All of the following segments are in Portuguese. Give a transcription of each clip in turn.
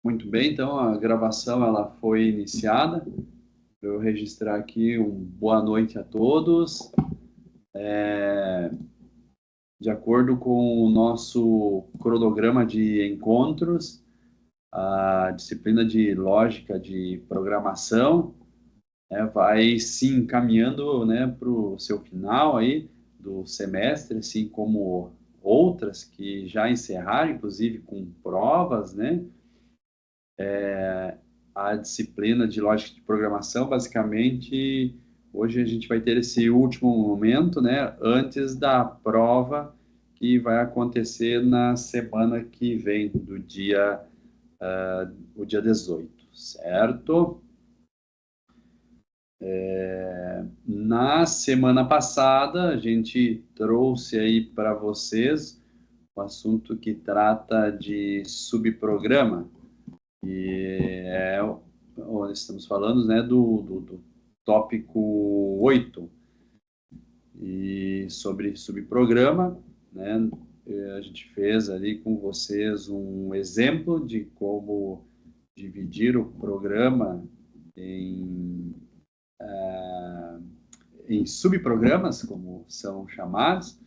Muito bem, então a gravação ela foi iniciada. Eu registrar aqui boa noite a todos. De acordo com o nosso cronograma de encontros, a disciplina de lógica de programação, vai se encaminhando, para o seu final aí do semestre, assim como outras que já encerraram, inclusive com provas, né? A disciplina de lógica de programação, basicamente, hoje a gente vai ter esse último momento, né, antes da prova que vai acontecer na semana que vem, o dia 18, certo? Na semana passada, a gente trouxe aí para vocês o assunto que trata de subprograma, e onde estamos falando, né, do tópico 8, e sobre subprograma, né, a gente fez ali com vocês um exemplo de como dividir o programa em, em subprogramas, como são chamados,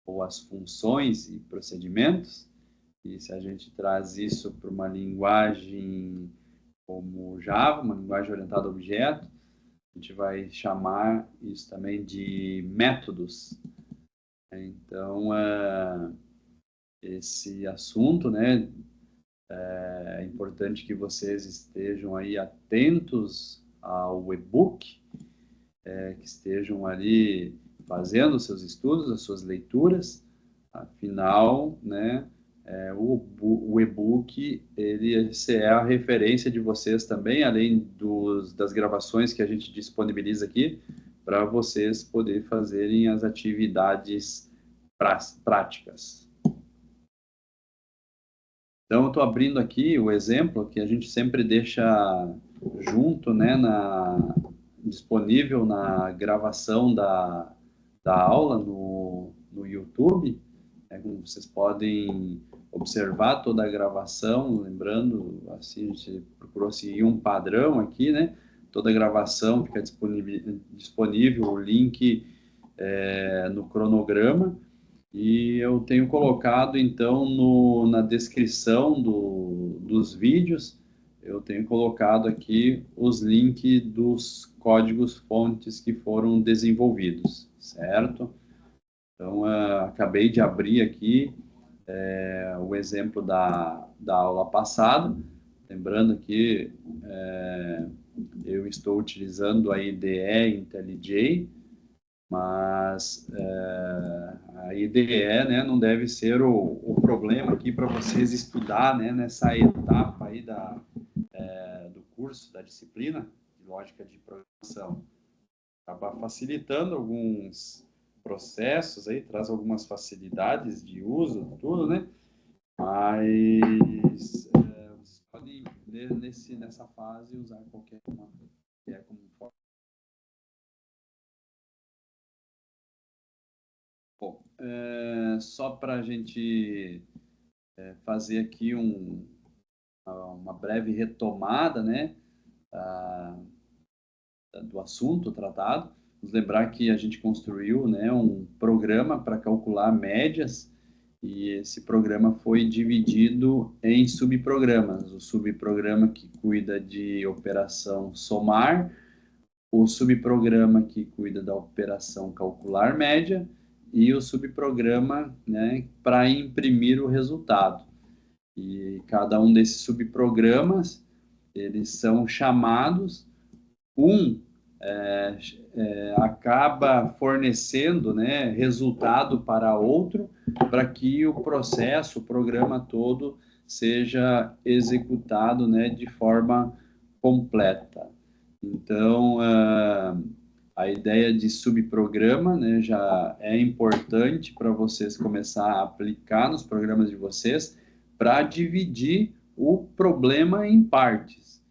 ou as funções e procedimentos, e se a gente traz isso para uma linguagem como Java, uma linguagem orientada a objeto, a gente vai chamar isso também de métodos. Então, esse assunto, né, é importante que vocês estejam aí atentos ao e-book, que estejam ali fazendo os seus estudos, as suas leituras. Afinal, né, o e-book, ele é a referência de vocês também, além das gravações que a gente disponibiliza aqui, para vocês poderem fazerem as atividades práticas. Então, eu estou abrindo aqui o exemplo que a gente sempre deixa junto, né, disponível na gravação da aula no YouTube. Vocês podem observar toda a gravação, lembrando, assim, a gente procurou seguir um padrão aqui, né? Toda a gravação fica disponível o link no cronograma, e eu tenho colocado, então, na descrição dos vídeos, eu tenho colocado aqui os links dos códigos fontes que foram desenvolvidos, certo? Então, acabei de abrir aqui o exemplo da aula passada, lembrando que eu estou utilizando a IDE IntelliJ, mas a IDE, né, não deve ser o problema aqui para vocês estudar, né, nessa etapa aí do curso, da disciplina de lógica de programação. Acaba facilitando alguns processos aí, traz algumas facilidades de uso, tudo, né? Mas vocês podem, nessa fase, usar qualquer uma que é como forma. Bom, só para a gente fazer aqui uma breve retomada, né, do assunto tratado, vamos lembrar que a gente construiu, né, um programa para calcular médias, e esse programa foi dividido em subprogramas. O subprograma que cuida de operação somar, o subprograma que cuida da operação calcular média, e o subprograma, né, para imprimir o resultado. E cada um desses subprogramas, eles são chamados, acaba fornecendo, né, resultado para outro, para que o processo, o programa todo, seja executado, né, de forma completa. Então, a ideia de subprograma, né, já é importante para vocês começar a aplicar nos programas de vocês, para dividir o problema em partes,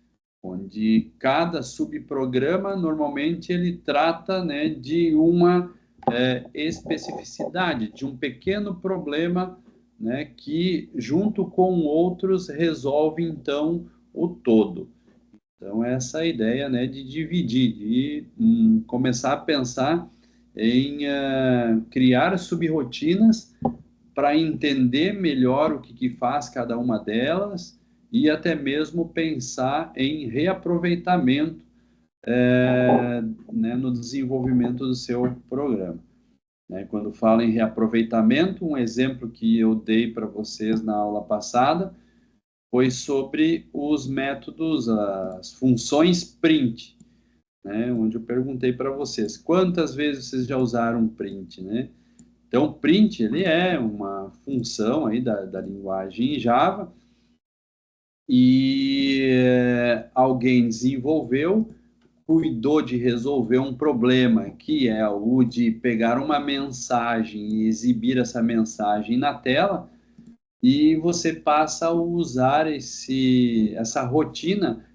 onde cada subprograma, normalmente, ele trata, né, de uma especificidade, de um pequeno problema né, que junto com outros resolve então o todo. Então essa é a ideia, né, de dividir, de começar a pensar em criar subrrotinas para entender melhor o que faz cada uma delas e até mesmo pensar em reaproveitamento né, no desenvolvimento do seu programa. Né? Quando falo em reaproveitamento, um exemplo que eu dei para vocês na aula passada foi sobre os métodos, as funções print, né? Onde eu perguntei para vocês, quantas vezes vocês já usaram print, né? Então, print, ele é uma função aí da linguagem Java e alguém desenvolveu, cuidou de resolver um problema, que é o de pegar uma mensagem e exibir essa mensagem na tela, e você passa a usar essa rotina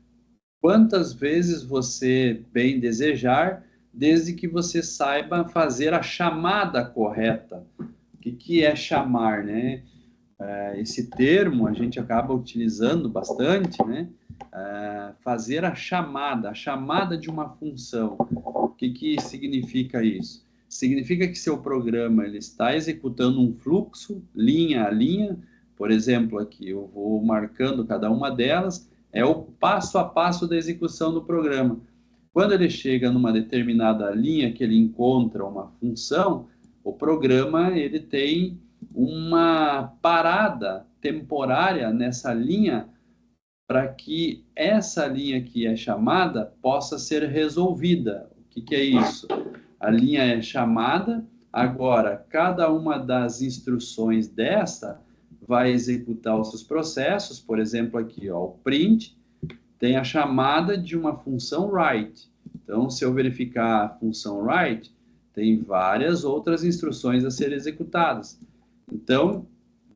quantas vezes você bem desejar, desde que você saiba fazer a chamada correta. O que é chamar, né? Esse termo a gente acaba utilizando bastante, né? Fazer a chamada de uma função. O que significa isso? Significa que seu programa ele está executando um fluxo, linha a linha. Por exemplo, aqui eu vou marcando cada uma delas, é o passo a passo da execução do programa. Quando ele chega numa determinada linha que ele encontra uma função, o programa ele tem uma parada temporária nessa linha para que essa linha que é chamada possa ser resolvida. O que é isso? A linha é chamada, agora cada uma das instruções desta vai executar os seus processos, por exemplo aqui, ó, o print tem a chamada de uma função write. Então, se eu verificar a função write, tem várias outras instruções a serem executadas. Então,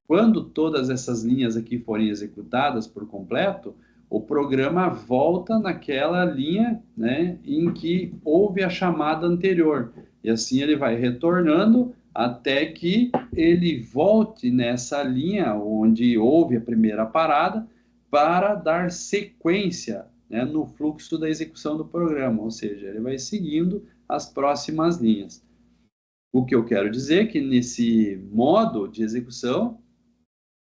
quando todas essas linhas aqui forem executadas por completo, o programa volta naquela linha, né, em que houve a chamada anterior. E assim ele vai retornando até que ele volte nessa linha onde houve a primeira parada para dar sequência, né, no fluxo da execução do programa. Ou seja, ele vai seguindo as próximas linhas. O que eu quero dizer é que nesse modo de execução,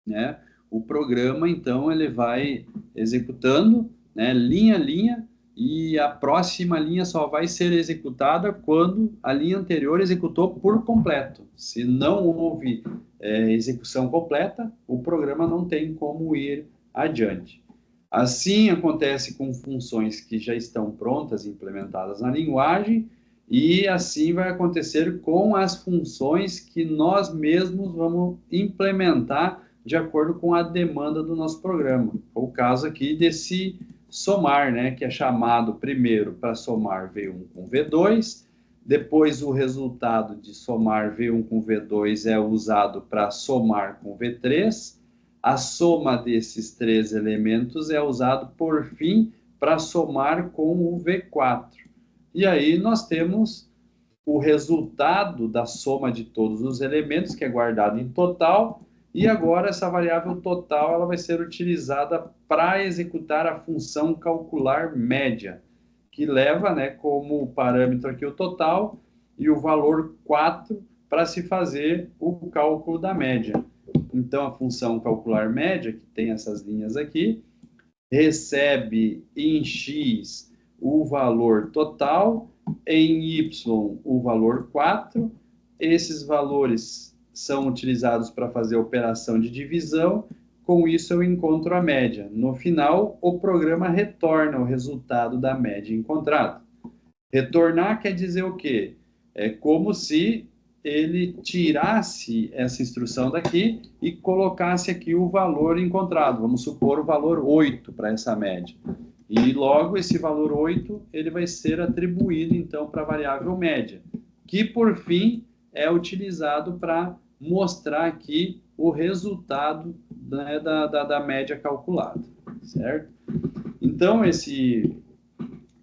né, o programa, então, ele vai executando, né, linha a linha, e a próxima linha só vai ser executada quando a linha anterior executou por completo. Se não houve execução completa, o programa não tem como ir adiante. Assim acontece com funções que já estão prontas, implementadas na linguagem, e assim vai acontecer com as funções que nós mesmos vamos implementar de acordo com a demanda do nosso programa. O caso aqui desse somar, né, que é chamado primeiro para somar V1 com V2, depois o resultado de somar V1 com V2 é usado para somar com V3, a soma desses três elementos é usado por fim para somar com o V4. E aí nós temos o resultado da soma de todos os elementos, que é guardado em total, e agora essa variável total ela vai ser utilizada para executar a função calcular média, que leva, né, como parâmetro aqui o total e o valor 4 para se fazer o cálculo da média. Então a função calcular média, que tem essas linhas aqui, recebe em x o valor total, em y o valor 4, esses valores são utilizados para fazer a operação de divisão, com isso eu encontro a média. No final, o programa retorna o resultado da média encontrada. Retornar quer dizer o quê? É como se ele tirasse essa instrução daqui e colocasse aqui o valor encontrado. Vamos supor o valor 8 para essa média. E logo esse valor 8 ele vai ser atribuído então para a variável média, que por fim é utilizado para mostrar aqui o resultado, né, da média calculada, certo? Então esse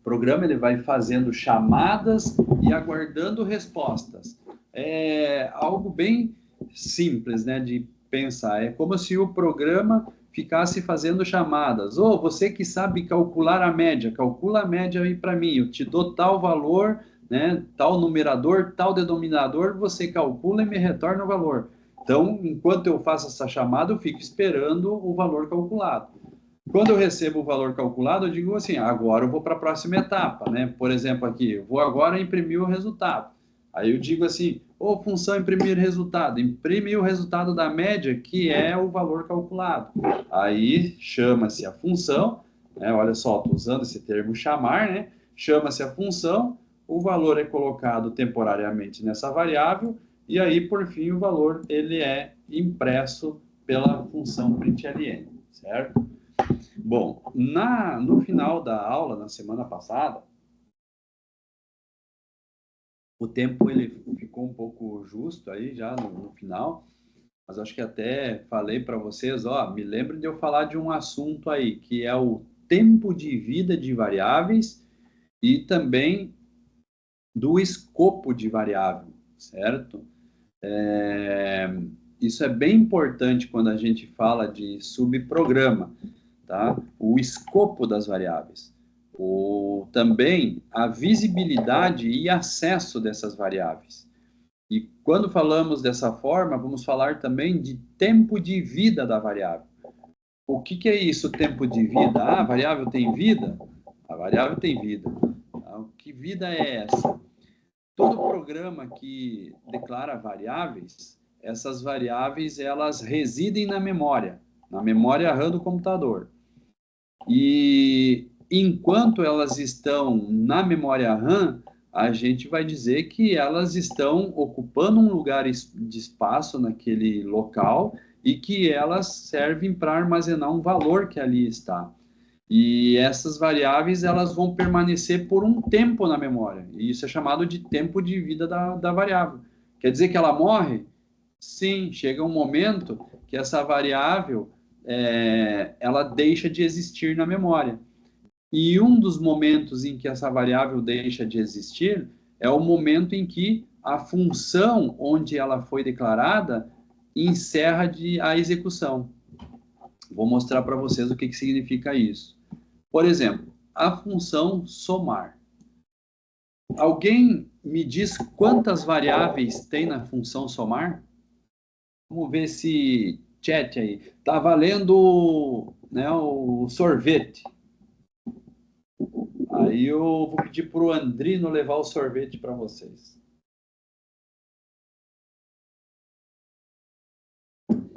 programa ele vai fazendo chamadas e aguardando respostas. É algo bem simples, né, de pensar. É como se o programa ficasse fazendo chamadas. Ô, você que sabe calcular a média, calcula a média aí para mim. Eu te dou tal valor, né, tal numerador, tal denominador, você calcula e me retorna o valor. Então, enquanto eu faço essa chamada, eu fico esperando o valor calculado. Quando eu recebo o valor calculado, eu digo assim, agora eu vou para a próxima etapa, né? Por exemplo, aqui, eu vou agora imprimir o resultado. Aí eu digo assim, ô, função imprimir resultado, imprime o resultado da média, que é o valor calculado. Aí chama-se a função, né? Olha só, estou usando esse termo chamar, né? Chama-se a função, o valor é colocado temporariamente nessa variável, e aí, por fim, o valor ele é impresso pela função println, certo? Bom, no final da aula, na semana passada, o tempo ele ficou um pouco justo aí já no final, mas acho que até falei para vocês, ó, me lembro de eu falar de um assunto aí, que é o tempo de vida de variáveis e também do escopo de variável, certo? Isso é bem importante quando a gente fala de subprograma, tá? O escopo das variáveis. Também a visibilidade e acesso dessas variáveis. E quando falamos dessa forma, vamos falar também de tempo de vida da variável. O que é isso, tempo de vida? Ah, a variável tem vida? A variável tem vida. Tá? Que vida é essa? Todo programa que declara variáveis, essas variáveis elas residem na memória RAM do computador. E enquanto elas estão na memória RAM, a gente vai dizer que elas estão ocupando um lugar de espaço naquele local e que elas servem para armazenar um valor que ali está. E essas variáveis elas vão permanecer por um tempo na memória. E isso é chamado de tempo de vida da variável. Quer dizer que ela morre? Sim, chega um momento que essa variável ela deixa de existir na memória. E um dos momentos em que essa variável deixa de existir é o momento em que a função onde ela foi declarada encerra a execução. Vou mostrar para vocês o que significa isso. Por exemplo, a função somar. Alguém me diz quantas variáveis tem na função somar? Vamos ver esse chat aí. Tá valendo, né, o sorvete. Aí eu vou pedir para o Andrino levar o sorvete para vocês.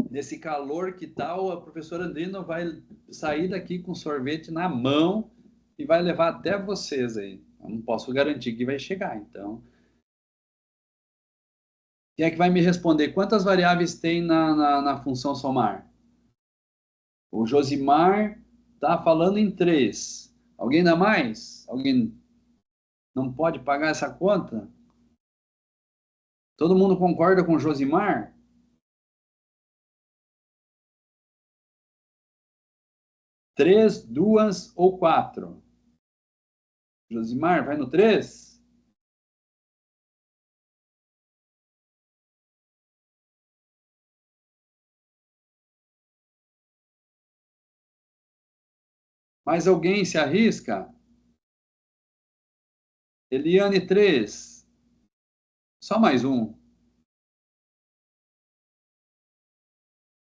Nesse calor que tal, a professora Andrino vai sair daqui com sorvete na mão e vai levar até vocês aí. Eu não posso garantir que vai chegar, então. Quem é que vai me responder? Quantas variáveis tem na função somar? O Josimar está falando em 3. Alguém dá mais? Alguém não pode pagar essa conta? Todo mundo concorda com o Josimar? 3, 2 ou 4? Josimar, vai no 3? Mais alguém se arrisca? Eliane, 3. Só mais um.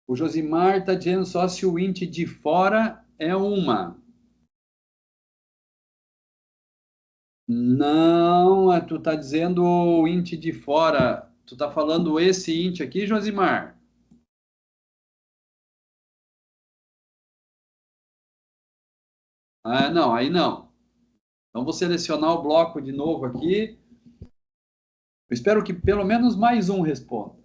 O Josimar está dizendo só se o int de fora é uma. Não, tu está dizendo o int de fora. Tu está falando esse int aqui, Josimar? Ah, não, aí não. Então vou selecionar o bloco de novo aqui. Eu espero que pelo menos mais um responda.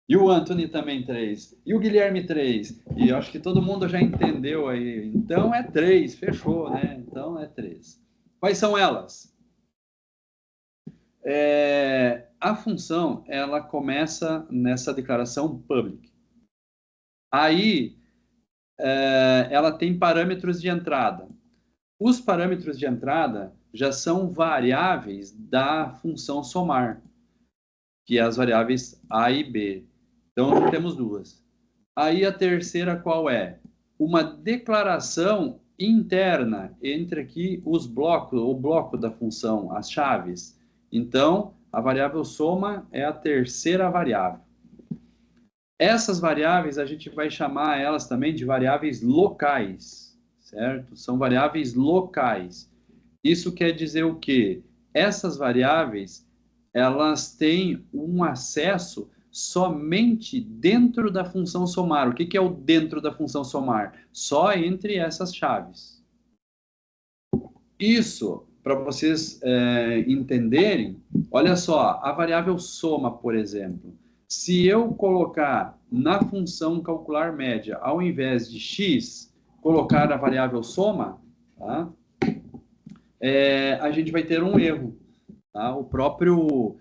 E o Anthony também 3. E o Guilherme 3. E eu acho que todo mundo já entendeu aí. Então é 3, fechou, né? Então é 3. Quais são elas? A função, ela começa nessa declaração public. Aí, ela tem parâmetros de entrada. Os parâmetros de entrada já são variáveis da função somar. que é as variáveis A e B. Então, temos duas. Aí a terceira qual é? Uma declaração interna entre aqui os blocos, o bloco da função, as chaves. Então, a variável soma é a terceira variável. Essas variáveis a gente vai chamar elas também de variáveis locais, certo? São variáveis locais. Isso quer dizer o quê? Essas variáveis, elas têm um acesso somente dentro da função somar. O que que é o dentro da função somar? Só entre essas chaves. Isso, para vocês entenderem, olha só, a variável soma, por exemplo, se eu colocar na função calcular média, ao invés de x, colocar a variável soma, tá? A gente vai ter um erro. Tá? O próprio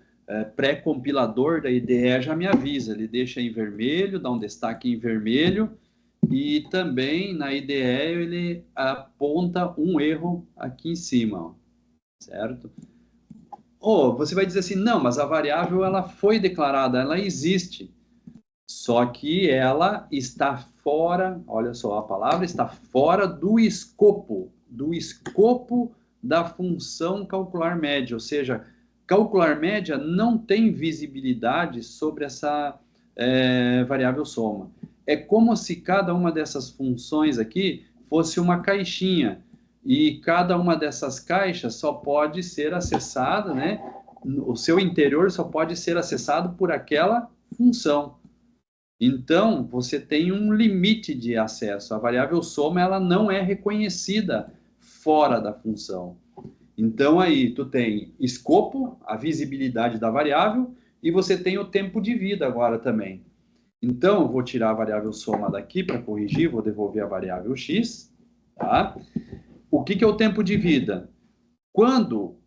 pré-compilador da IDE já me avisa, ele deixa em vermelho, dá um destaque em vermelho, e também na IDE ele aponta um erro aqui em cima, ó, certo? Ou você vai dizer assim, não, mas a variável ela foi declarada, ela existe, só que ela está fora, olha só, a palavra está fora do escopo da função calcular média, ou seja, calcular média não tem visibilidade sobre essa variável soma. É como se cada uma dessas funções aqui fosse uma caixinha, e cada uma dessas caixas só pode ser acessada, né? O seu interior só pode ser acessado por aquela função. Então, você tem um limite de acesso. A variável soma, ela não é reconhecida fora da função. Então, aí, tu tem escopo, a visibilidade da variável, e você tem o tempo de vida agora também. Então, eu vou tirar a variável soma daqui para corrigir, vou devolver a variável x, tá? O que que é o tempo de vida? Quando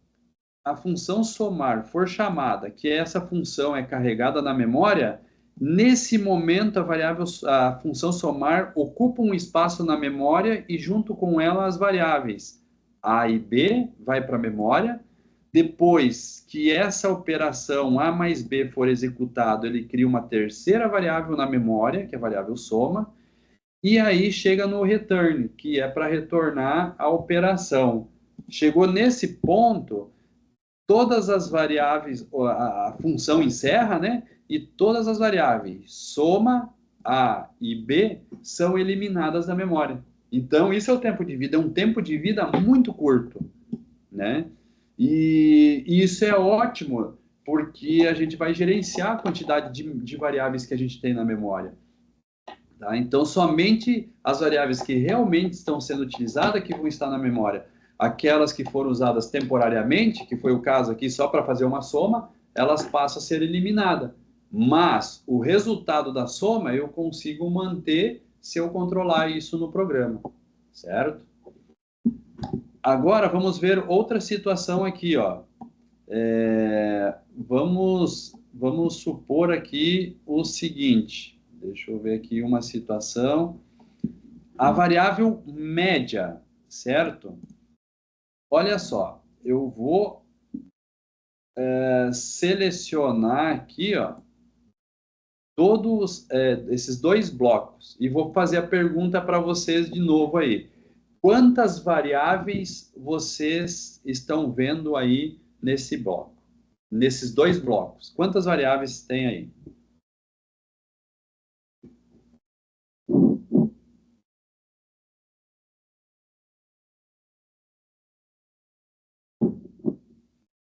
a função somar for chamada, que essa função é carregada na memória, nesse momento a função somar ocupa um espaço na memória e junto com ela as variáveis A e B vai para a memória. Depois que essa operação A mais B for executado, ele cria uma terceira variável na memória, que é a variável soma, e aí chega no return, que é para retornar a operação. Chegou nesse ponto, todas as variáveis, a função encerra, né? E todas as variáveis soma A e B são eliminadas da memória. Então, isso é o tempo de vida, é um tempo de vida muito curto, né? E isso é ótimo, porque a gente vai gerenciar a quantidade de variáveis que a gente tem na memória. Tá? Então, somente as variáveis que realmente estão sendo utilizadas que vão estar na memória. Aquelas que foram usadas temporariamente, que foi o caso aqui só para fazer uma soma, elas passam a ser eliminadas. Mas o resultado da soma eu consigo manter se eu controlar isso no programa, certo? Agora vamos ver outra situação aqui, ó. Vamos supor aqui o seguinte. Deixa eu ver aqui uma situação. A variável média, certo? Olha só, eu vou selecionar aqui, ó, todos esses dois blocos e vou fazer a pergunta para vocês de novo aí. Quantas variáveis vocês estão vendo aí nesse bloco? Nesses dois blocos, quantas variáveis tem aí?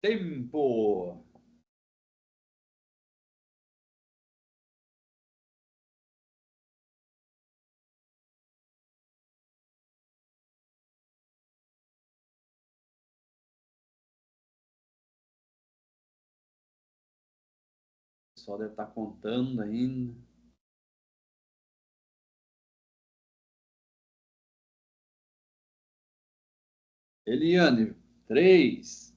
Tempo! O pessoal deve estar contando ainda. Eliane, três.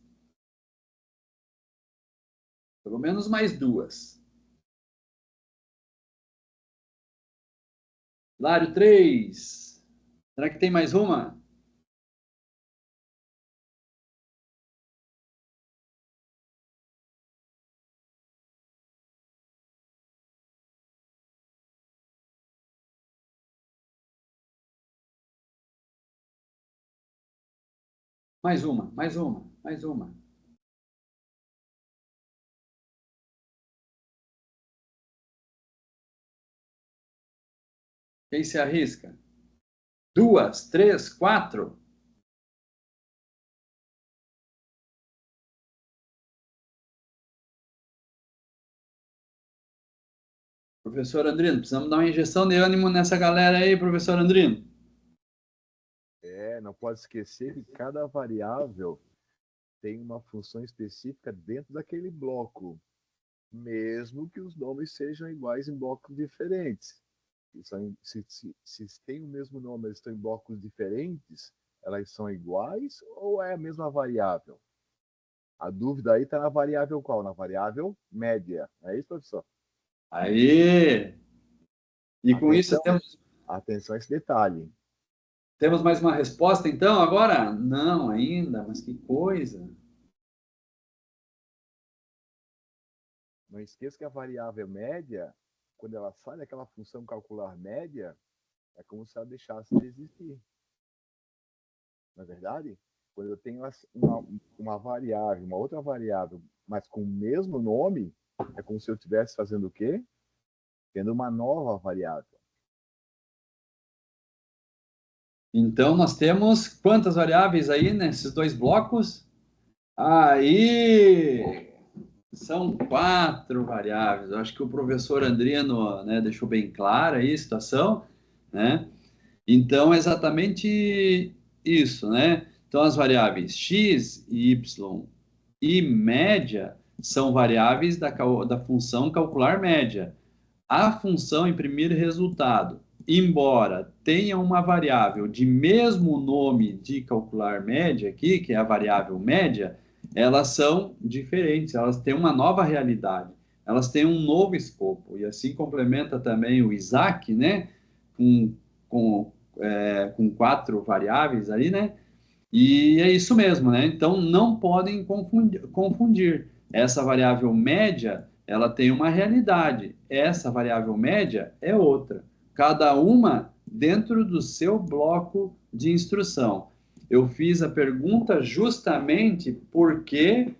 Pelo menos mais duas. Lário, três. Será que tem mais uma? Mais uma, mais uma, mais uma. Quem se arrisca? Duas, três, quatro. Professor Andrino, precisamos dar uma injeção de ânimo nessa galera aí, professor Andrino. Não pode esquecer que cada variável tem uma função específica dentro daquele bloco, mesmo que os nomes sejam iguais em blocos diferentes. Se tem o mesmo nome, eles estão em blocos diferentes, elas são iguais ou é a mesma variável? A dúvida aí está na variável qual? Na variável média. É isso, professor? Aí! E com isso Atenção, atenção a esse detalhe. temos mais uma resposta, então, agora? Não, ainda, mas que coisa. Não esqueça que a variável média, quando ela sai daquela função calcular média, é como se ela deixasse de existir. Não é verdade? Quando eu tenho uma variável, uma outra variável, mas com o mesmo nome, é como se eu estivesse fazendo o quê? Tendo uma nova variável. Então, nós temos quantas variáveis aí nesses dois blocos? Aí! São quatro variáveis. Eu acho que o professor Andrino, né, deixou bem clara aí a situação, né? Então, é exatamente isso, né? Então, as variáveis x, y e média são variáveis da função calcular média. A função imprimir resultado, embora tenha uma variável de mesmo nome de calcular média aqui, que é a variável média, elas são diferentes, elas têm uma nova realidade, elas têm um novo escopo. E assim complementa também o Isaac, né? Com, com quatro variáveis aí, né? E é isso mesmo, né? Então não podem confundir. Essa variável média, ela tem uma realidade. Essa variável média é outra. Cada uma dentro do seu bloco de instrução. Eu fiz a pergunta justamente porque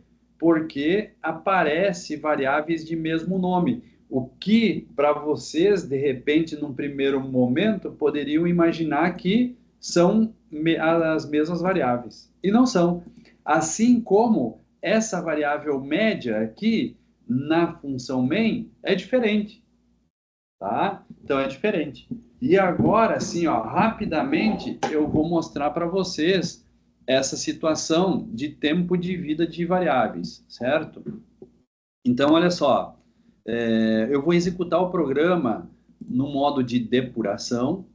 aparece variáveis de mesmo nome. O que para vocês, de repente, num primeiro momento, poderiam imaginar que são as mesmas variáveis. E não são. Assim como essa variável média aqui, na função main, é diferente. Tá? Então é diferente. E agora, assim, ó, rapidamente, eu vou mostrar para vocês essa situação de tempo de vida de variáveis, certo? Então, olha só, eu vou executar o programa no modo de depuração.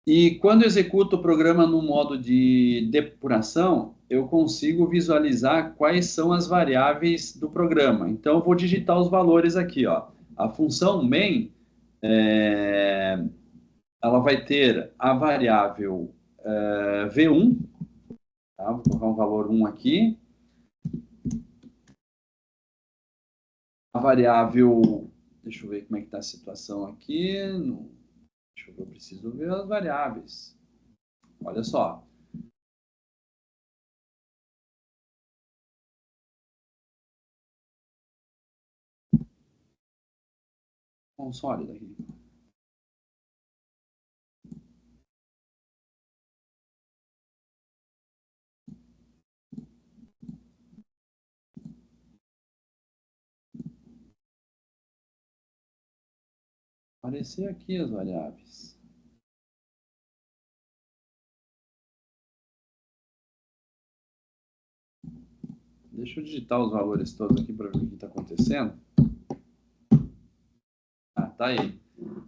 E quando eu executo o programa no modo de depuração, eu consigo visualizar quais são as variáveis do programa. Então, eu vou digitar os valores aqui, ó. A função main, ela vai ter a variável V1, tá? Vou colocar um valor 1 aqui. A variável, deixa eu ver como é que está a situação aqui. Deixa eu ver, eu preciso ver as variáveis. Olha só. Console daqui. Aparecer aqui as variáveis. Deixa eu digitar os valores todos aqui para ver o que está acontecendo. Ah, tá aí.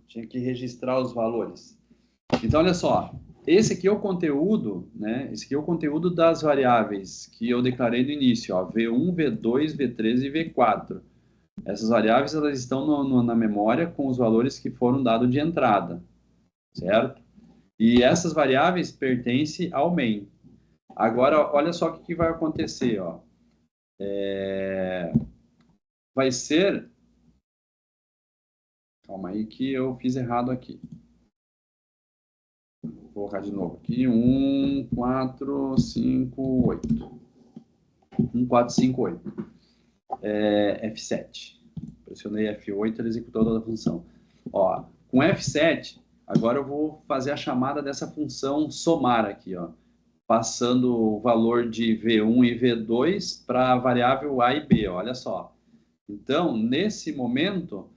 Tinha que registrar os valores. Então, olha só. Esse aqui é o conteúdo, né? Esse aqui é o conteúdo das variáveis que eu declarei no início, ó, V1, V2, V3 e V4. Essas variáveis elas estão na memória com os valores que foram dados de entrada, certo? E essas variáveis pertencem ao main. Agora, olha só o que vai acontecer, ó. Vai ser Calma aí que eu fiz errado aqui. Vou colocar de novo aqui. 1, 4, 5, 8. 1, 4, 5, 8. F7. Pressionei F8, ele executou toda a função. Ó, com F7, agora eu vou fazer a chamada dessa função somar aqui, ó, passando o valor de V1 e V2 para a variável A e B, olha só. Então, nesse momento,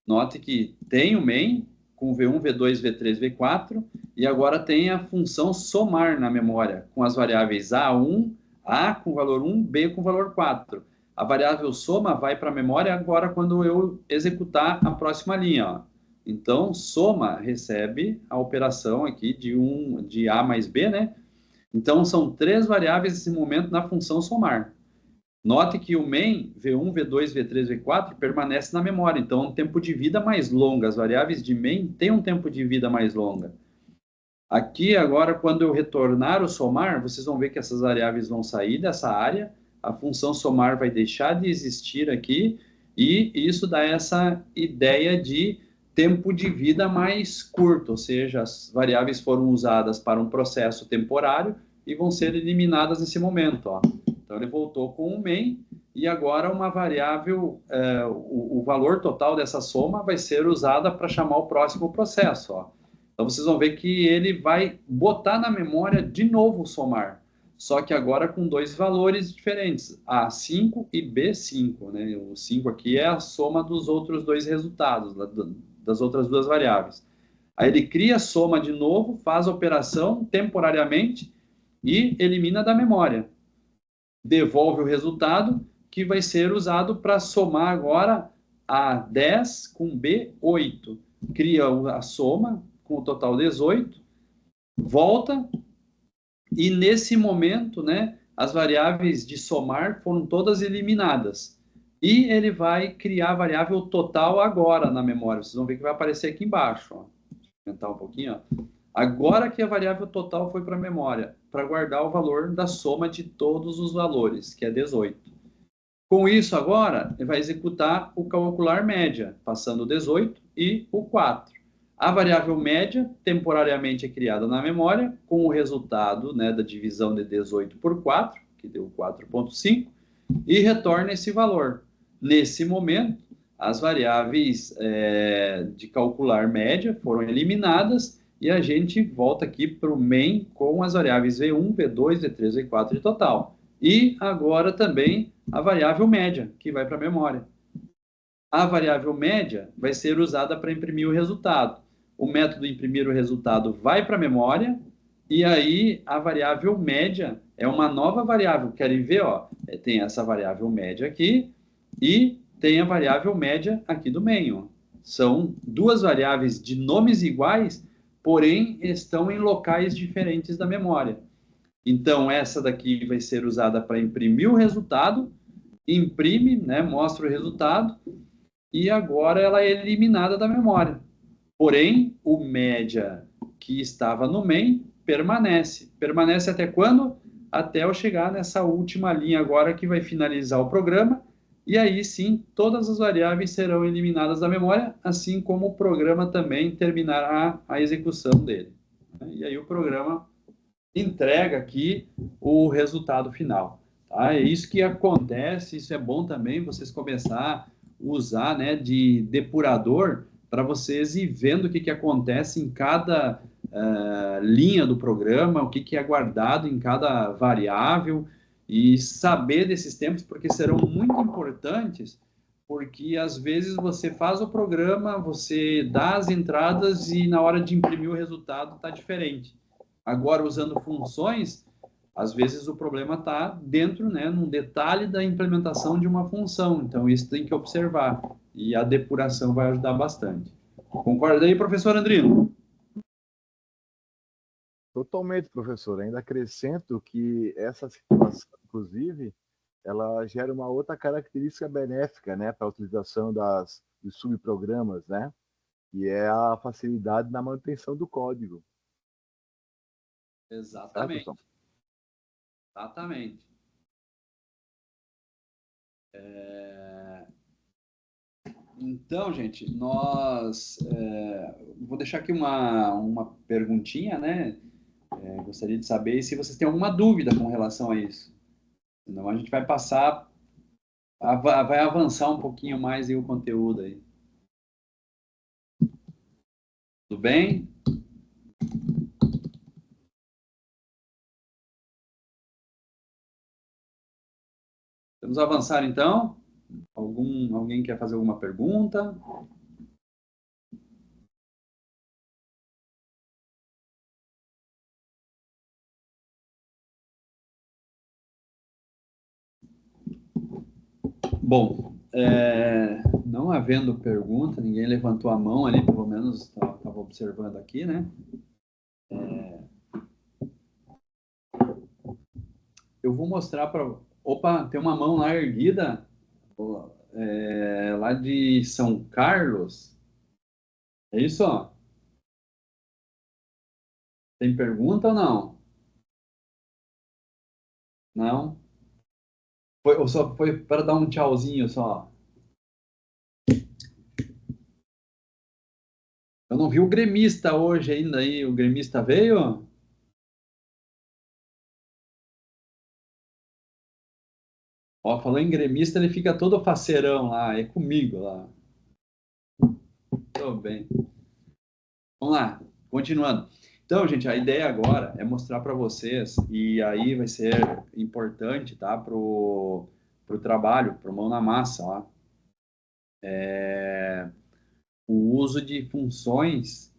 note que tem o main com V1, V2, V3, V4, e agora tem a função somar na memória, com as variáveis A1, A com valor 1, B com valor 4. A variável soma vai para a memória agora quando eu executar a próxima linha. Ó. Então, soma recebe a operação aqui de A mais B, né? Então, são 3 variáveis nesse momento na função somar. Note que o main, V1, V2, V3, V4, permanece na memória. Então, é um tempo de vida mais longo. As variáveis de main têm um tempo de vida mais longa. Aqui, agora, quando eu retornar o somar, vocês vão ver que essas variáveis vão sair dessa área. A função somar vai deixar de existir aqui. E isso dá essa ideia de tempo de vida mais curto. Ou seja, as variáveis foram usadas para um processo temporário e vão ser eliminadas nesse momento, ó. Então, ele voltou com o main e agora uma variável, o valor total dessa soma vai ser usada para chamar o próximo processo. Ó. Então, vocês vão ver que ele vai botar na memória de novo o somar, só que agora com 2 valores diferentes, A5 e B5. Né? O 5 aqui é a soma dos outros 2 resultados, das outras 2 variáveis. Aí ele cria a soma de novo, faz a operação temporariamente e elimina da memória. Devolve o resultado, que vai ser usado para somar agora A10 com B8. Cria a soma com o total 18, volta, e nesse momento, né, as variáveis de somar foram todas eliminadas. E ele vai criar a variável total agora na memória. Vocês vão ver que vai aparecer aqui embaixo. Ó. Vou aumentar um pouquinho. Ó. Agora que a variável total foi para a memória, para guardar o valor da soma de todos os valores, que é 18. Com isso, agora, ele vai executar o calcular média, passando o 18 e o 4. A variável média, temporariamente é criada na memória, com o resultado, né, da divisão de 18 por 4, que deu 4,5, e retorna esse valor. Nesse momento, as variáveis de calcular média foram eliminadas e a gente volta aqui para o main com as variáveis V1, V2, V3, V4 de total. E agora também a variável média, que vai para a memória. A variável média vai ser usada para imprimir o resultado. O método imprimir o resultado vai para a memória e aí a variável média é uma nova variável. Querem ver? Ó, tem essa variável média aqui e tem a variável média aqui do main. Ó. São 2 variáveis de nomes iguais, porém estão em locais diferentes da memória. Então, essa daqui vai ser usada para imprimir o resultado, imprime, né, mostra o resultado, e agora ela é eliminada da memória. Porém, o média que estava no main permanece. Permanece até quando? Até eu chegar nessa última linha agora que vai finalizar o programa, e aí sim, todas as variáveis serão eliminadas da memória, assim como o programa também terminará a execução dele. E aí o programa entrega aqui o resultado final. Tá? É isso que acontece, isso é bom também vocês começar a usar, né, de depurador para vocês ir vendo o que acontece em cada linha do programa, o que é guardado em cada variável e saber desses tempos, porque serão muito importantes, porque às vezes você faz o programa, você dá as entradas e na hora de imprimir o resultado está diferente. Agora, usando funções, às vezes o problema está dentro, né, num detalhe da implementação de uma função. Então, isso tem que observar. E a depuração vai ajudar bastante. Concorda aí, professor Andrino? Totalmente, professor. Ainda acrescento que essa situação, inclusive, ela gera uma outra característica benéfica, né, para a utilização dos subprogramas, né, que é a facilidade na manutenção do código. Exatamente. Certo, Exatamente. Então, gente, nós... vou deixar aqui uma perguntinha, né? Gostaria de saber se vocês têm alguma dúvida com relação a isso. Senão a gente vai passar, vai avançar um pouquinho mais em o conteúdo aí. Tudo bem? Vamos avançar então? Alguém quer fazer alguma pergunta? Bom, não havendo pergunta, ninguém levantou a mão ali, pelo menos estava observando aqui, né? Eu vou mostrar para... Opa, tem uma mão lá erguida, lá de São Carlos. É isso, ó? Tem pergunta ou não? Não? Ou só foi para dar um tchauzinho só? Eu não vi o gremista hoje ainda aí. O gremista veio? Ó, falou em gremista, ele fica todo faceirão lá. É comigo lá. Tô bem. Vamos lá, continuando. Então, gente, a ideia agora é mostrar para vocês, e aí vai ser importante, tá, pro trabalho, pro mão na massa, ó. O uso de funções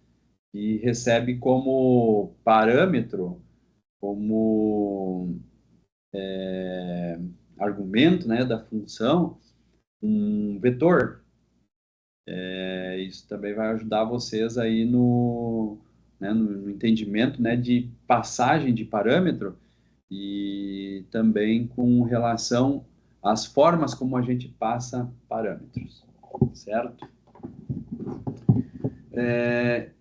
que recebe como parâmetro, como argumento, né, da função, um vetor. Isso também vai ajudar vocês aí no entendimento, né, de passagem de parâmetro e também com relação às formas como a gente passa parâmetros, certo?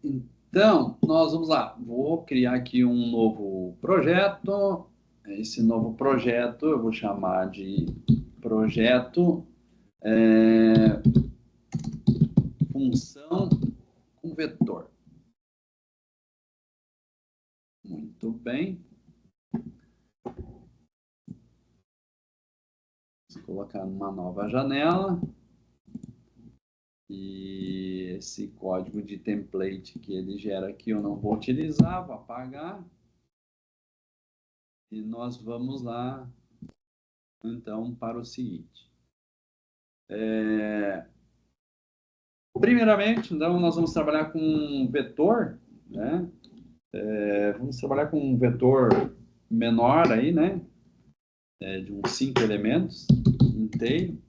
Então, nós vamos lá. Vou criar aqui um novo projeto. Esse novo projeto eu vou chamar de projeto função com vetor. Muito bem. Vou colocar numa nova janela. E esse código de template que ele gera aqui eu não vou utilizar, vou apagar. E nós vamos lá, então, para o seguinte. Primeiramente, então, nós vamos trabalhar com um vetor, né? Vamos trabalhar com um vetor menor aí, né? De uns 5 elementos inteiro.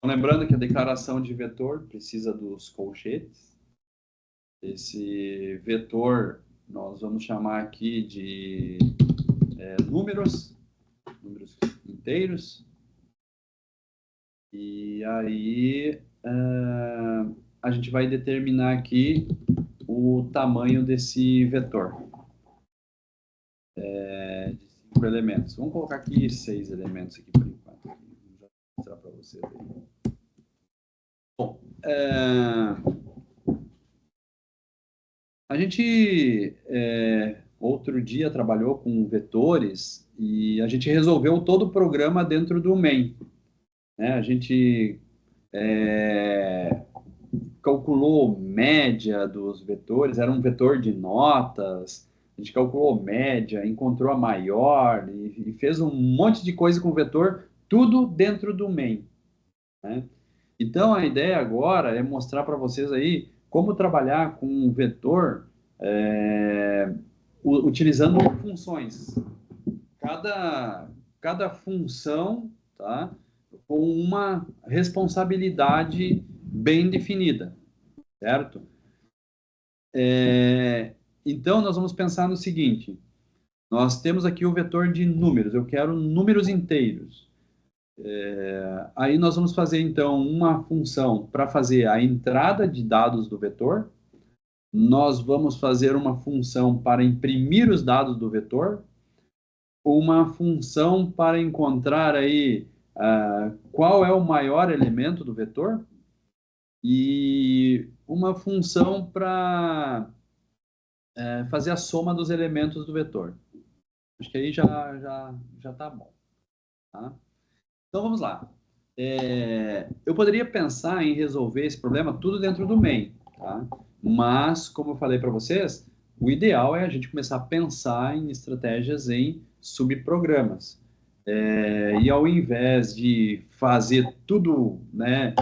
Lembrando que a declaração de vetor precisa dos colchetes. Esse vetor nós vamos chamar aqui de números inteiros. E aí a gente vai determinar aqui o tamanho desse vetor de 5 elementos. Vamos colocar aqui 6 elementos aqui por enquanto. Vou mostrar para vocês aí. Bom, a gente outro dia trabalhou com vetores e a gente resolveu todo o programa dentro do main. A gente calculou média dos vetores, era um vetor de notas, a gente calculou média, encontrou a maior e fez um monte de coisa com o vetor, tudo dentro do main. Né? Então, a ideia agora é mostrar para vocês aí como trabalhar com um vetor utilizando funções. Cada função, tá, com uma responsabilidade bem definida, certo? Então, nós vamos pensar no seguinte, nós temos aqui o vetor de números, eu quero números inteiros. Aí nós vamos fazer, então, uma função para fazer a entrada de dados do vetor, nós vamos fazer uma função para imprimir os dados do vetor, uma função para encontrar aí qual é o maior elemento do vetor e uma função para fazer a soma dos elementos do vetor. Acho que aí já tá bom. Tá? Então vamos lá. Eu poderia pensar em resolver esse problema tudo dentro do main, tá? Mas, como eu falei para vocês, o ideal é a gente começar a pensar em estratégias em subprogramas. E ao invés de fazer tudo, né,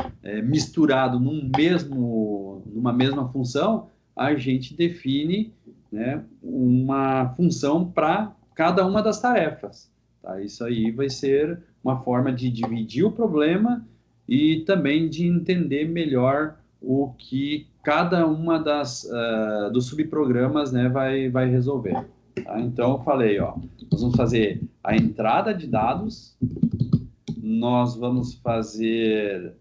misturado numa mesma função, a gente define, né, uma função para cada uma das tarefas. Tá? Isso aí vai ser uma forma de dividir o problema e também de entender melhor o que cada uma dos subprogramas, né, vai resolver. Tá? Então, eu falei, ó, nós vamos fazer a entrada de dados, nós vamos fazer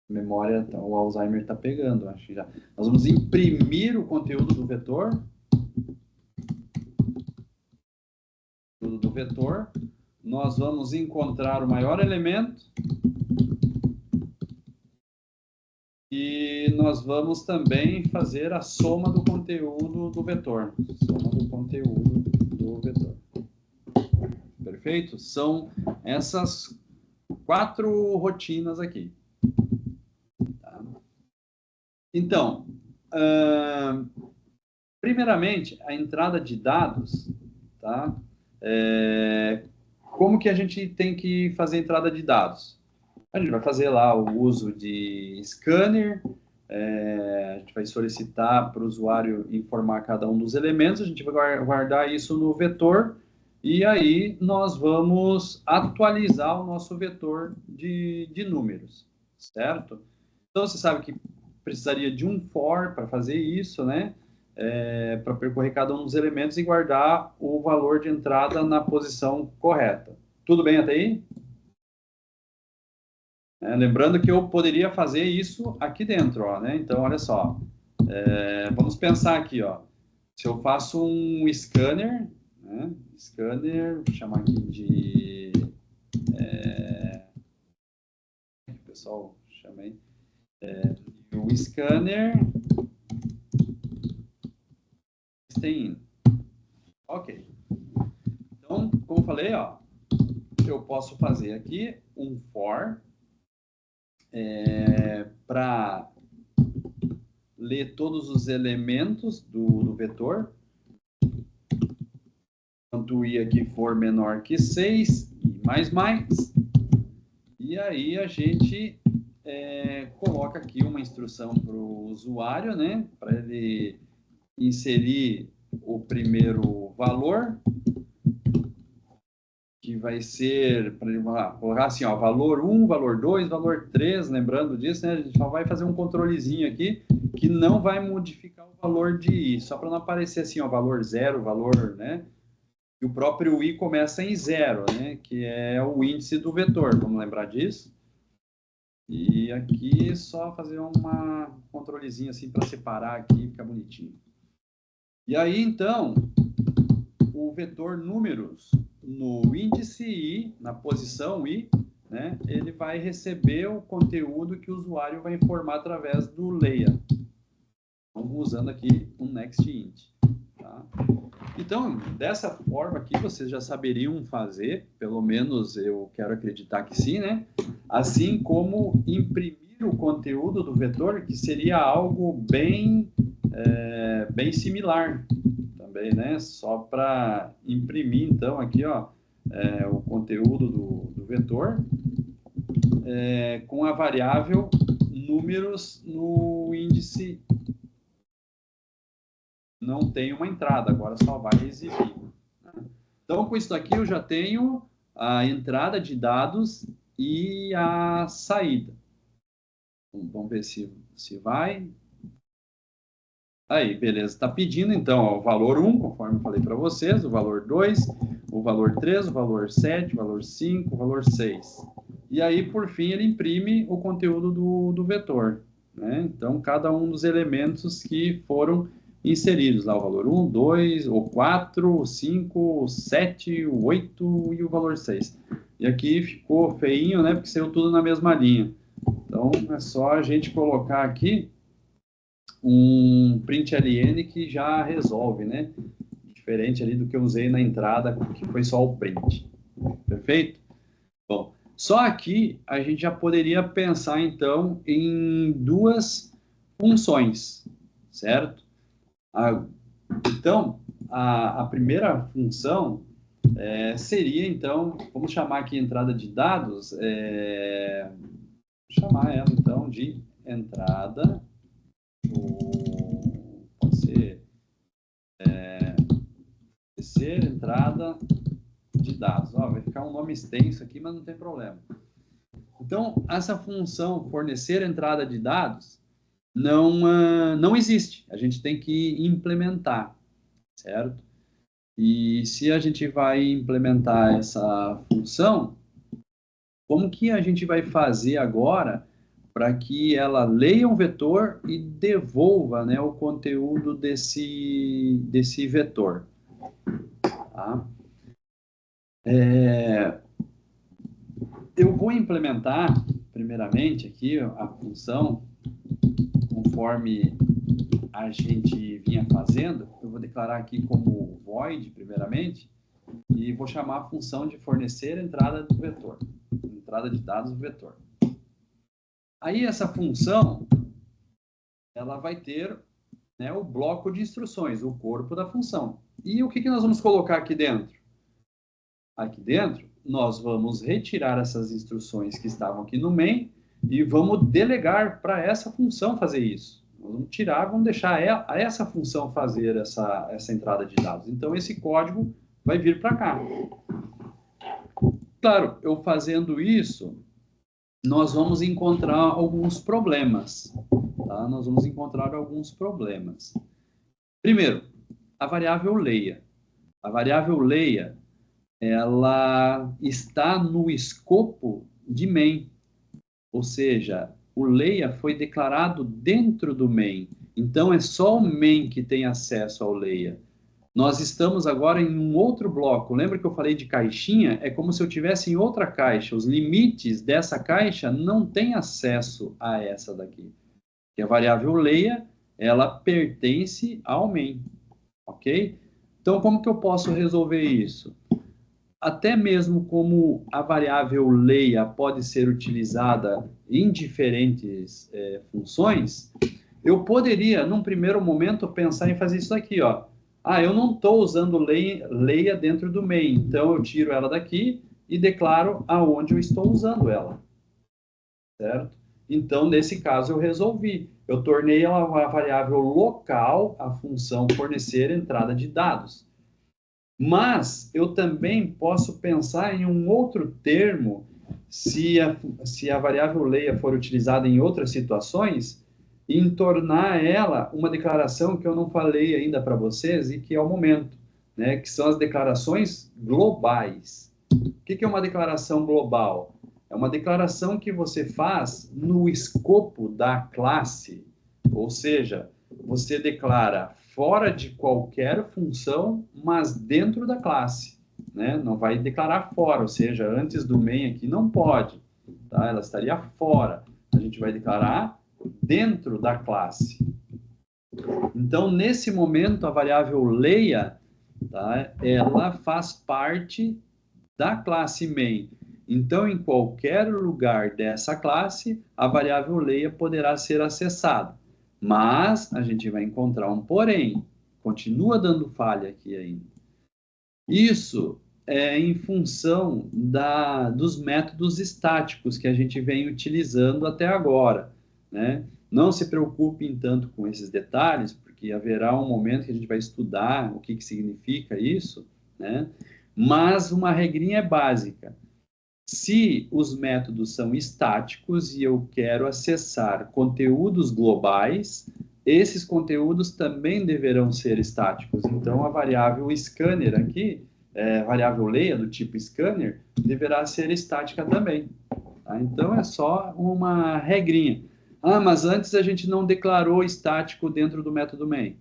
memória, o Alzheimer está pegando, acho que já. Nós vamos imprimir o conteúdo do vetor, nós vamos encontrar o maior elemento e nós vamos também fazer a soma do conteúdo do vetor. Soma do conteúdo do vetor. Perfeito? São essas 4 rotinas aqui. Tá? Então, primeiramente, a entrada de dados, tá? Como que a gente tem que fazer a entrada de dados? A gente vai fazer lá o uso de scanner, a gente vai solicitar para o usuário informar cada um dos elementos, a gente vai guardar isso no vetor, e aí nós vamos atualizar o nosso vetor de números, certo? Então, você sabe que precisaria de um for para fazer isso, né? Para percorrer cada um dos elementos e guardar o valor de entrada na posição correta. Tudo bem até aí? Lembrando que eu poderia fazer isso aqui dentro, ó, né? Então, olha só. Vamos pensar aqui, ó. Se eu faço um scanner, né? Scanner, vou chamar aqui de... o pessoal chama aí. O scanner tem... Ok. Então, como eu falei, ó, eu posso fazer aqui um for para ler todos os elementos do vetor. Quanto o i aqui for menor que 6, i mais. E aí a gente coloca aqui uma instrução para o usuário, né? Para ele inserir o primeiro valor, que vai ser, para ele colocar assim, ó, valor 1, valor 2, valor 3, lembrando disso, né? A gente só vai fazer um controlezinho aqui, que não vai modificar o valor de i, só para não aparecer assim, ó, valor 0, valor, né? E o próprio i começa em 0, né? Que é o índice do vetor, vamos lembrar disso? E aqui só fazer um controlezinho assim para separar aqui, ficar bonitinho. E aí, então, o vetor números no índice i, na posição i, né, ele vai receber o conteúdo que o usuário vai informar através do leia. Então, usando aqui um nextInt. Tá? Então, dessa forma aqui, vocês já saberiam fazer, pelo menos eu quero acreditar que sim, né? Assim como imprimir o conteúdo do vetor, que seria algo bem similar também, né? Só para imprimir, então, aqui, ó, o conteúdo do vetor com a variável números no índice. Não tem uma entrada, agora só vai exibir. Então, com isso aqui, eu já tenho a entrada de dados e a saída. Vamos ver se vai. Aí, beleza. Está pedindo, então, ó, o valor 1, conforme eu falei para vocês, o valor 2, o valor 3, o valor 7, o valor 5, o valor 6. E aí, por fim, ele imprime o conteúdo do vetor. Né? Então, cada um dos elementos que foram inseridos lá o valor 1, 2, o 4, o 5, o 7, o 8 e o valor 6. E aqui ficou feinho, né? Porque saiu tudo na mesma linha. Então, é só a gente colocar aqui um println que já resolve, né? Diferente ali do que eu usei na entrada, que foi só o print. Perfeito? Bom, só aqui a gente já poderia pensar, então, em duas funções, certo? Então, a primeira função seria, então, vamos chamar aqui entrada de dados, chamar ela, então, de entrada, pode ser entrada de dados. Ó, vai ficar um nome extenso aqui, mas não tem problema. Então, essa função fornecer entrada de dados não existe. A gente tem que implementar, certo? E se a gente vai implementar essa função, como que a gente vai fazer agora para que ela leia um vetor e devolva, né, o conteúdo desse vetor? Tá? Eu vou implementar, primeiramente, aqui a função, conforme a gente vinha fazendo. Eu vou declarar aqui como void, primeiramente, e vou chamar a função de fornecer entrada do vetor, entrada de dados do vetor. Aí essa função, ela vai ter, né, o bloco de instruções, o corpo da função. E o que nós vamos colocar aqui dentro? Aqui dentro, nós vamos retirar essas instruções que estavam aqui no main e vamos delegar para essa função fazer isso. Nós vamos tirar, vamos deixar essa função fazer essa entrada de dados. Então, esse código vai vir para cá. Claro, eu fazendo isso, nós vamos encontrar alguns problemas. Tá? Nós vamos encontrar alguns problemas. Primeiro, a variável leia. A variável leia, ela está no escopo de main. Ou seja, o leia foi declarado dentro do main. Então, é só o main que tem acesso ao leia. Nós estamos agora em um outro bloco. Lembra que eu falei de caixinha? É como se eu estivesse em outra caixa. Os limites dessa caixa não têm acesso a essa daqui. Que a variável leia, ela pertence ao main. Ok? Então, como que eu posso resolver isso? Até mesmo como a variável leia pode ser utilizada em diferentes funções, eu poderia, num primeiro momento, pensar em fazer isso aqui, ó. Eu não estou usando leia dentro do main, então eu tiro ela daqui e declaro aonde eu estou usando ela, certo? Então, nesse caso, eu resolvi. Eu tornei ela uma variável local, a função fornecer entrada de dados. Mas eu também posso pensar em um outro termo, se a variável leia for utilizada em outras situações, em tornar ela uma declaração que eu não falei ainda para vocês e que é o momento, né, que são as declarações globais. O que é uma declaração global? É uma declaração que você faz no escopo da classe, ou seja, você declara fora de qualquer função, mas dentro da classe, né? Não vai declarar fora, ou seja, antes do main aqui não pode, tá? Ela estaria fora. A gente vai declarar dentro da classe. Então, nesse momento, a variável leia, tá? Ela faz parte da classe main. Então, em qualquer lugar dessa classe, a variável leia poderá ser acessada. Mas a gente vai encontrar um porém. Continua dando falha aqui ainda. Isso é em função dos métodos estáticos que a gente vem utilizando até agora, né? Não se preocupem tanto com esses detalhes, porque haverá um momento que a gente vai estudar o que significa isso, né? Mas uma regrinha básica. Se os métodos são estáticos e eu quero acessar conteúdos globais, esses conteúdos também deverão ser estáticos. Então, a variável scanner aqui, variável leia do tipo scanner, deverá ser estática também. Tá? Então, é só uma regrinha. Mas antes a gente não declarou estático dentro do método main.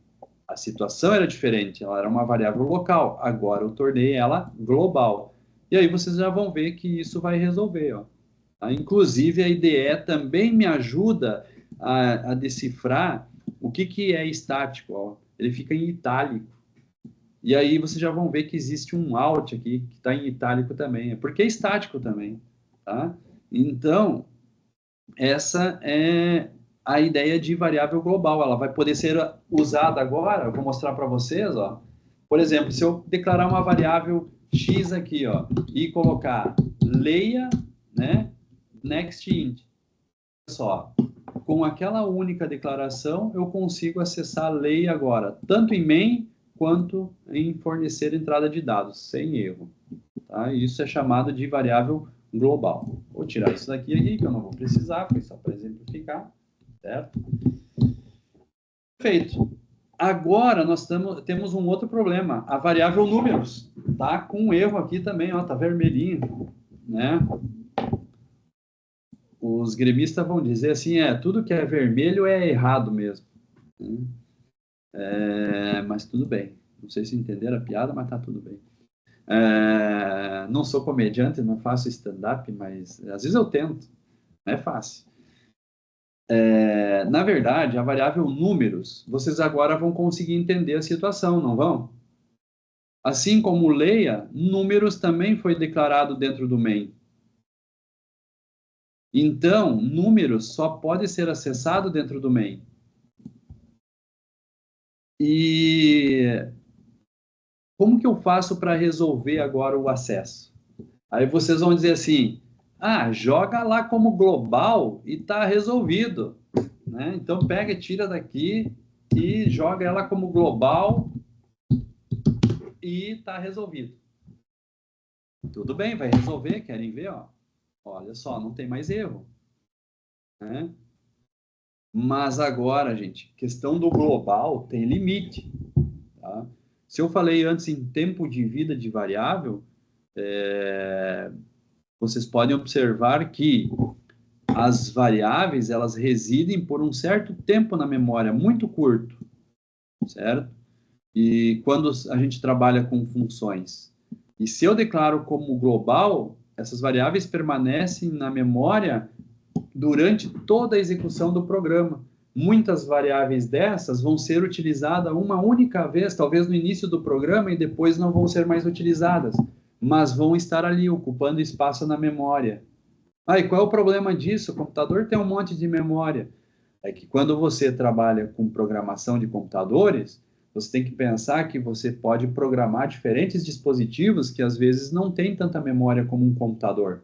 situação era diferente, ela era uma variável local, agora eu tornei ela global. E aí vocês já vão ver que isso vai resolver, ó. Inclusive, a IDE também me ajuda a decifrar o que é estático, ó. Ele fica em itálico. E aí vocês já vão ver que existe um alt aqui, que está em itálico também, porque é estático também, tá? Então, essa é a ideia de variável global. Ela vai poder ser usada agora, eu vou mostrar para vocês, ó. Por exemplo, se eu declarar uma variável x aqui, ó, e colocar leia, né, next int. Olha só, com aquela única declaração, eu consigo acessar a lei agora, tanto em main quanto em fornecer entrada de dados, sem erro. Tá? Isso é chamado de variável global. Vou tirar isso daqui, que eu não vou precisar, foi só para exemplificar, certo? Perfeito. Agora nós temos um outro problema, a variável números. Tá com um erro aqui também, ó, tá vermelhinho, né? Os gremistas vão dizer assim, tudo que é vermelho é errado mesmo. Mas tudo bem. Não sei se entenderam a piada, mas tá tudo bem. Não sou comediante, não faço stand-up, mas às vezes eu tento. Não é fácil. Na verdade, a variável números, vocês agora vão conseguir entender a situação, não vão? Assim como leia, números também foi declarado dentro do main. Então, números só pode ser acessado dentro do main. E como que eu faço para resolver agora o acesso? Aí vocês vão dizer assim, joga lá como global e está resolvido. Né? Então, pega e tira daqui e joga ela como global e está resolvido. Tudo bem, vai resolver, querem ver? Ó. Olha só, não tem mais erro. Né? Mas agora, gente, questão do global tem limite. Tá? Se eu falei antes em tempo de vida de variável, vocês podem observar que as variáveis, elas residem por um certo tempo na memória, muito curto, certo? E quando a gente trabalha com funções, e se eu declaro como global, essas variáveis permanecem na memória durante toda a execução do programa. Muitas variáveis dessas vão ser utilizadas uma única vez, talvez no início do programa, e depois não vão ser mais utilizadas, mas vão estar ali, ocupando espaço na memória. E qual é o problema disso? O computador tem um monte de memória. É que quando você trabalha com programação de computadores, você tem que pensar que você pode programar diferentes dispositivos que às vezes não têm tanta memória como um computador.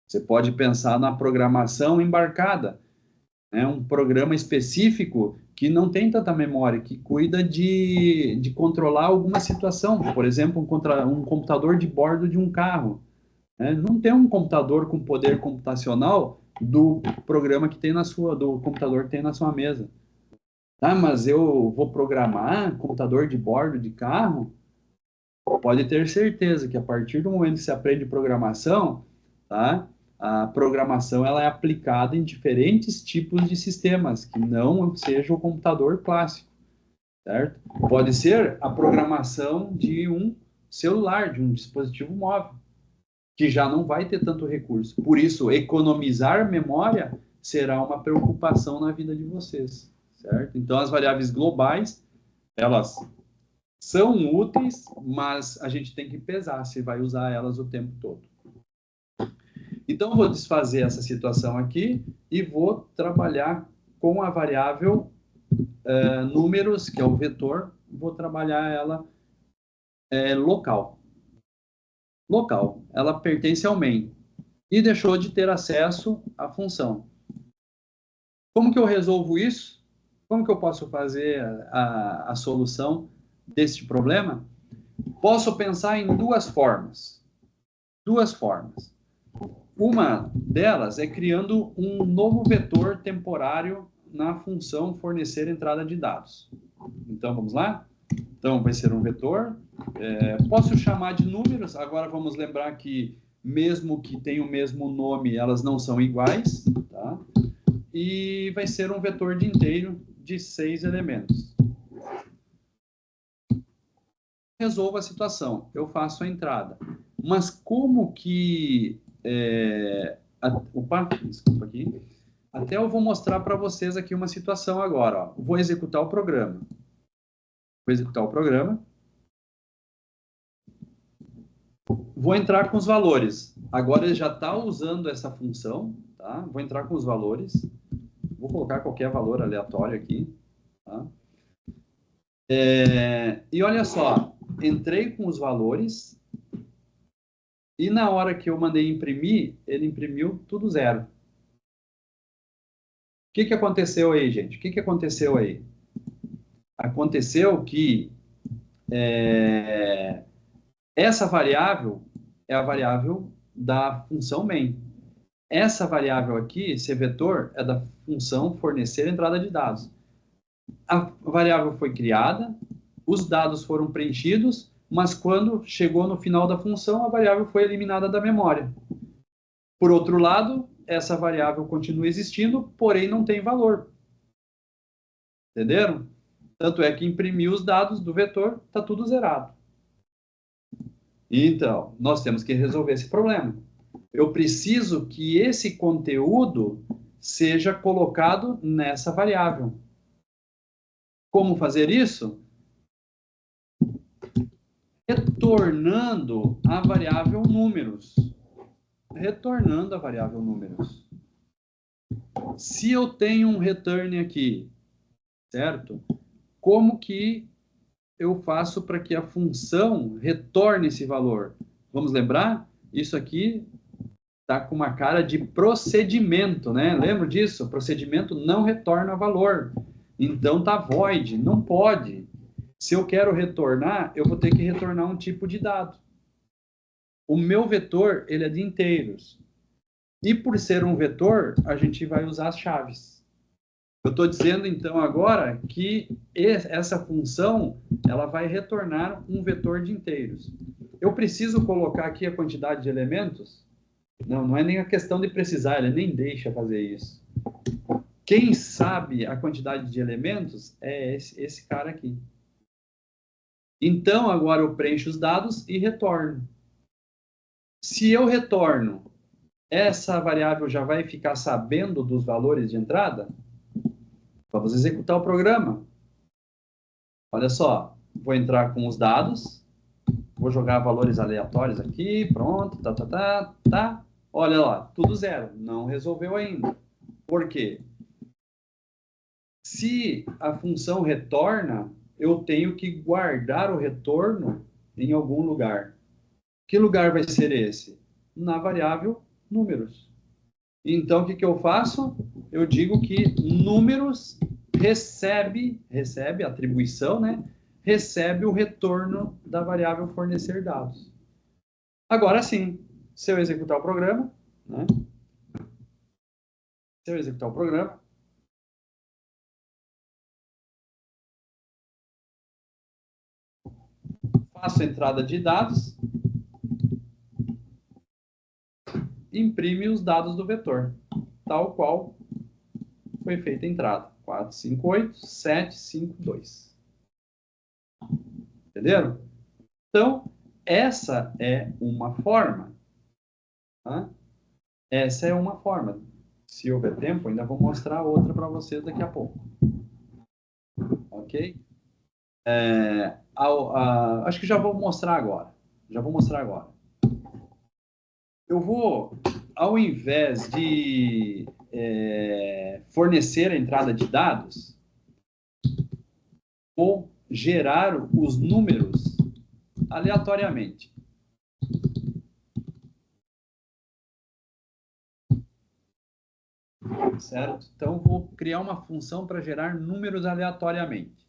Você pode pensar na programação embarcada, né? Um programa específico que não tem tanta memória, que cuida de controlar alguma situação. Por exemplo, um computador de bordo de um carro. Não tem um computador com poder computacional do programa que tem do computador que tem na sua mesa. Mas eu vou programar computador de bordo de carro? Pode ter certeza que a partir do momento que você aprende programação, tá? A programação ela é aplicada em diferentes tipos de sistemas, que não seja o computador clássico, certo? Pode ser a programação de um celular, de um dispositivo móvel, que já não vai ter tanto recurso. Por isso, economizar memória será uma preocupação na vida de vocês, certo? Então, as variáveis globais, elas são úteis, mas a gente tem que pesar se vai usar elas o tempo todo. Então, eu vou desfazer essa situação aqui e vou trabalhar com a variável números, que é o vetor, vou trabalhar ela local. Local, ela pertence ao main e deixou de ter acesso à função. Como que eu resolvo isso? Como que eu posso fazer a solução deste problema? Posso pensar em duas formas. Duas formas. Uma delas é criando um novo vetor temporário na função fornecer entrada de dados. Então, vamos lá? Então, vai ser um vetor. Posso chamar de números. Agora, vamos lembrar que, mesmo que tenham o mesmo nome, elas não são iguais. Tá? E vai ser um vetor de inteiro de 6 elementos. resolvo a situação, eu faço a entrada. Mas como que... opa, desculpa aqui. Até eu vou mostrar para vocês aqui uma situação agora. Ó. Vou executar o programa. Vou executar o programa. Vou entrar com os valores. Agora ele já está usando essa função. Tá? Vou entrar com os valores. Vou colocar qualquer valor aleatório aqui. Tá? E olha só. Entrei com os valores. E na hora que eu mandei imprimir, ele imprimiu tudo zero. O que aconteceu aí, gente? O que aconteceu aí? Aconteceu que essa variável é a variável da função main. Essa variável aqui, esse vetor, é da função fornecer entrada de dados. A variável foi criada, os dados foram preenchidos, mas quando chegou no final da função, a variável foi eliminada da memória. Por outro lado, essa variável continua existindo, porém não tem valor. Entenderam? Tanto é que imprimiu os dados do vetor, está tudo zerado. Então, nós temos que resolver esse problema. Eu preciso que esse conteúdo seja colocado nessa variável. Como fazer isso? Retornando a variável números. Retornando a variável números. Se eu tenho um return aqui, certo? Como que eu faço para que a função retorne esse valor? Vamos lembrar? Isso aqui está com uma cara de procedimento, né? Lembra disso? Procedimento não retorna valor. Então tá void, não pode. Se eu quero retornar, eu vou ter que retornar um tipo de dado. O meu vetor, ele é de inteiros. E por ser um vetor, a gente vai usar as chaves. Eu estou dizendo, então, agora que essa função ela vai retornar um vetor de inteiros. Eu preciso colocar aqui a quantidade de elementos? Não é nem a questão de precisar, ele nem deixa fazer isso. Quem sabe a quantidade de elementos é esse cara aqui. Então, agora eu preencho os dados e retorno. Se eu retorno, essa variável já vai ficar sabendo dos valores de entrada? Vamos executar o programa. Olha só, vou entrar com os dados, vou jogar valores aleatórios aqui, pronto, tá. Olha lá, tudo zero, não resolveu ainda. Por quê? Se a função retorna, eu tenho que guardar o retorno em algum lugar. Que lugar vai ser esse? Na variável números. Então, o que eu faço? Eu digo que números recebe a atribuição, né? Recebe o retorno da variável fornecer dados. Agora sim, se eu executar o programa, né? Se eu executar o programa, faço a entrada de dados, imprime os dados do vetor, tal qual foi feita a entrada. 458,752. Entenderam? Então, essa é uma forma. Tá? Essa é uma forma. Se houver tempo, ainda vou mostrar outra para vocês daqui a pouco. Ok? Acho que já vou mostrar agora. Eu vou, ao invés de fornecer a entrada de dados, vou gerar os números aleatoriamente. Certo? Então, vou criar uma função para gerar números aleatoriamente.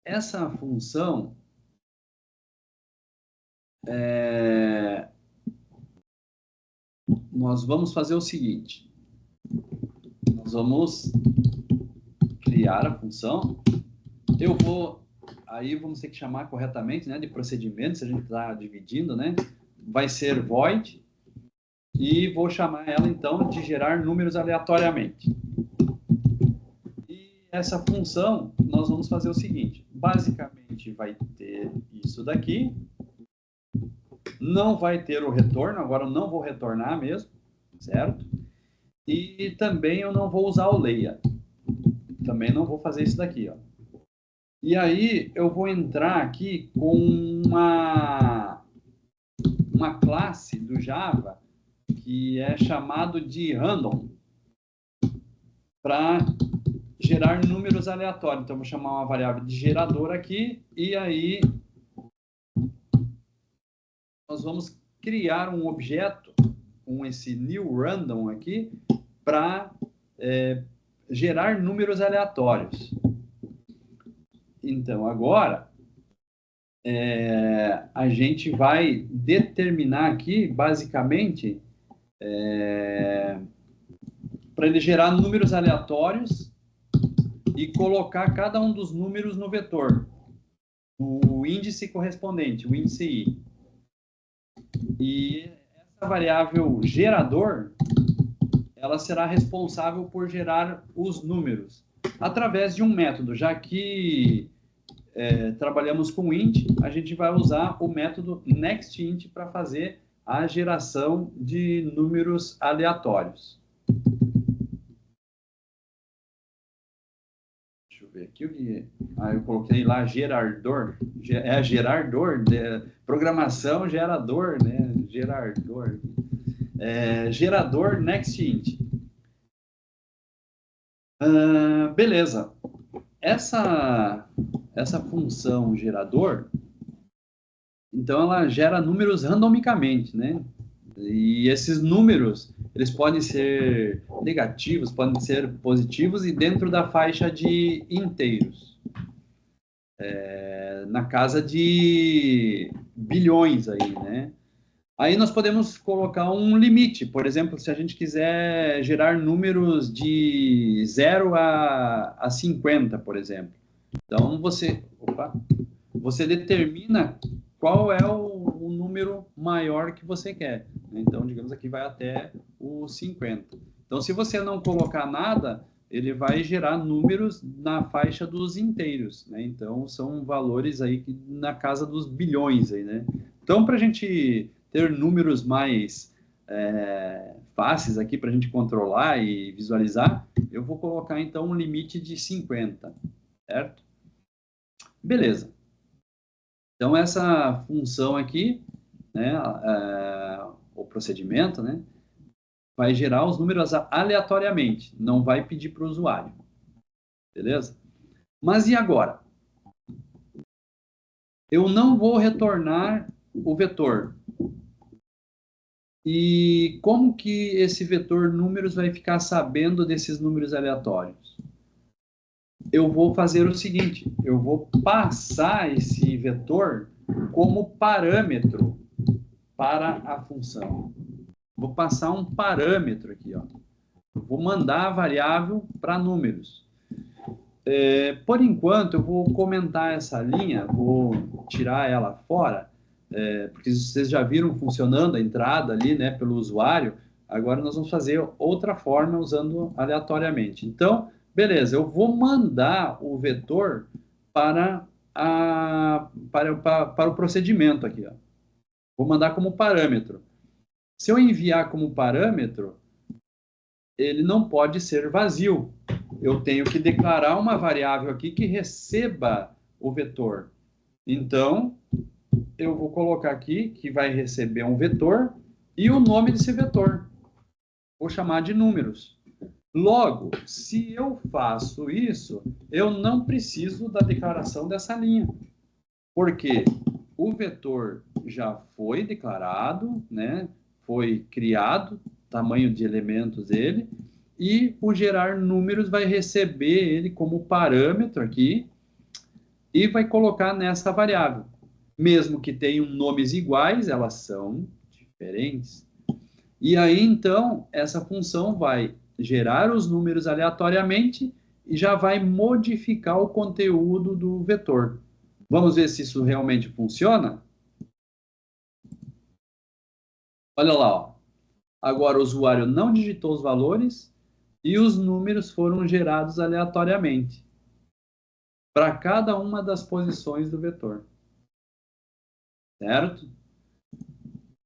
Essa função nós vamos fazer o seguinte. Nós vamos criar a função. Aí vamos ter que chamar corretamente, né, de procedimento, se a gente está dividindo, né? Vai ser void. E vou chamar ela, então, de gerar números aleatoriamente. E essa função, nós vamos fazer o seguinte. Basicamente, vai ter isso daqui. Não vai ter o retorno. Agora eu não vou retornar mesmo, certo? E também eu não vou usar o leia. Também não vou fazer isso daqui, ó. E aí eu vou entrar aqui com uma classe do Java que é chamado de random para gerar números aleatórios. Então eu vou chamar uma variável de gerador aqui e aí nós vamos criar um objeto com esse new random aqui para gerar números aleatórios. Então, agora, a gente vai determinar aqui, basicamente, para ele gerar números aleatórios e colocar cada um dos números no vetor, o índice correspondente, o índice i. E essa variável gerador, ela será responsável por gerar os números através de um método, já que trabalhamos com int, a gente vai usar o método nextInt para fazer a geração de números aleatórios. Deixa eu ver aqui o que... eu coloquei lá gerador. Gerador, programação gerador, né? Gerador. Gerador nextInt. Beleza. Essa função gerador, então ela gera números randomicamente, né? E esses números, eles podem ser negativos, podem ser positivos e dentro da faixa de inteiros. Na casa de bilhões aí, né? Aí nós podemos colocar um limite, por exemplo, se a gente quiser gerar números de 0 a 50, por exemplo. Então, você determina qual é o número maior que você quer. Então, digamos aqui, vai até o 50. Então, se você não colocar nada, ele vai gerar números na faixa dos inteiros, né? Então, são valores aí na casa dos bilhões aí, né? Então, para a gente ter números mais fáceis aqui para a gente controlar e visualizar, eu vou colocar, então, um limite de 50, certo? Beleza. Então, essa função aqui, né, o procedimento, né, vai gerar os números aleatoriamente, não vai pedir para o usuário. Beleza? Mas e agora? Eu não vou retornar o vetor. E como que esse vetor números vai ficar sabendo desses números aleatórios? Eu vou fazer o seguinte, eu vou passar esse vetor como parâmetro para a função. Vou passar um parâmetro aqui, ó. Eu vou mandar a variável para números. Por enquanto, eu vou comentar essa linha, vou tirar ela fora, porque vocês já viram funcionando a entrada ali, né, pelo usuário. Agora nós vamos fazer outra forma usando aleatoriamente. Então, beleza, eu vou mandar o vetor para o procedimento aqui, ó. Vou mandar como parâmetro. Se eu enviar como parâmetro, ele não pode ser vazio. Eu tenho que declarar uma variável aqui que receba o vetor. Então, eu vou colocar aqui que vai receber um vetor e o nome desse vetor. Vou chamar de números. Logo, se eu faço isso, eu não preciso da declaração dessa linha. Porque o vetor já foi declarado, né? Foi criado, tamanho de elementos dele, e o gerar números vai receber ele como parâmetro aqui e vai colocar nessa variável. Mesmo que tenham nomes iguais, elas são diferentes. E aí, então, essa função vai gerar os números aleatoriamente e já vai modificar o conteúdo do vetor. Vamos ver se isso realmente funciona? Olha lá, ó. Agora o usuário não digitou os valores e os números foram gerados aleatoriamente. para cada uma das posições do vetor. Certo?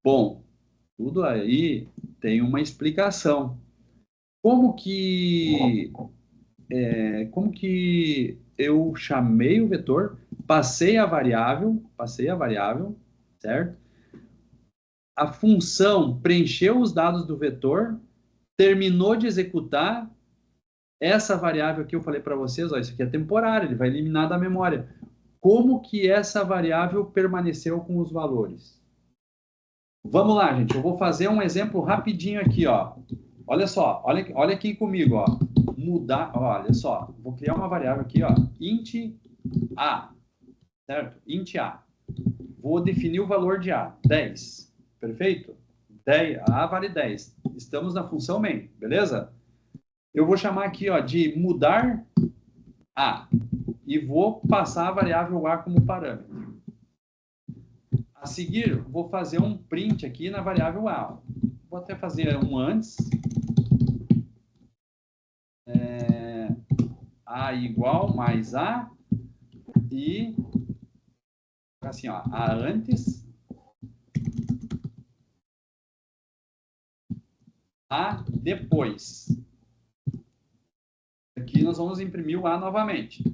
Bom, tudo aí tem uma explicação. Como que eu chamei o vetor, passei a variável, certo? A função preencheu os dados do vetor, terminou de executar essa variável que eu falei para vocês, ó, isso aqui é temporário, ele vai eliminar da memória. Como que essa variável permaneceu com os valores? Vamos lá, gente, eu vou fazer um exemplo rapidinho aqui, ó. Olha só, olha aqui comigo, ó. Mudar, olha só, vou criar uma variável aqui, ó, int a, certo? Int a. Vou definir o valor de a, 10. Perfeito? 10, a vale 10. Estamos na função main, beleza? Eu vou chamar aqui, ó, de mudar a e vou passar a variável a como parâmetro. A seguir, vou fazer um print aqui na variável a. Vou até fazer um antes. A igual mais a e assim, ó, a antes, a depois. Aqui nós vamos imprimir o a novamente.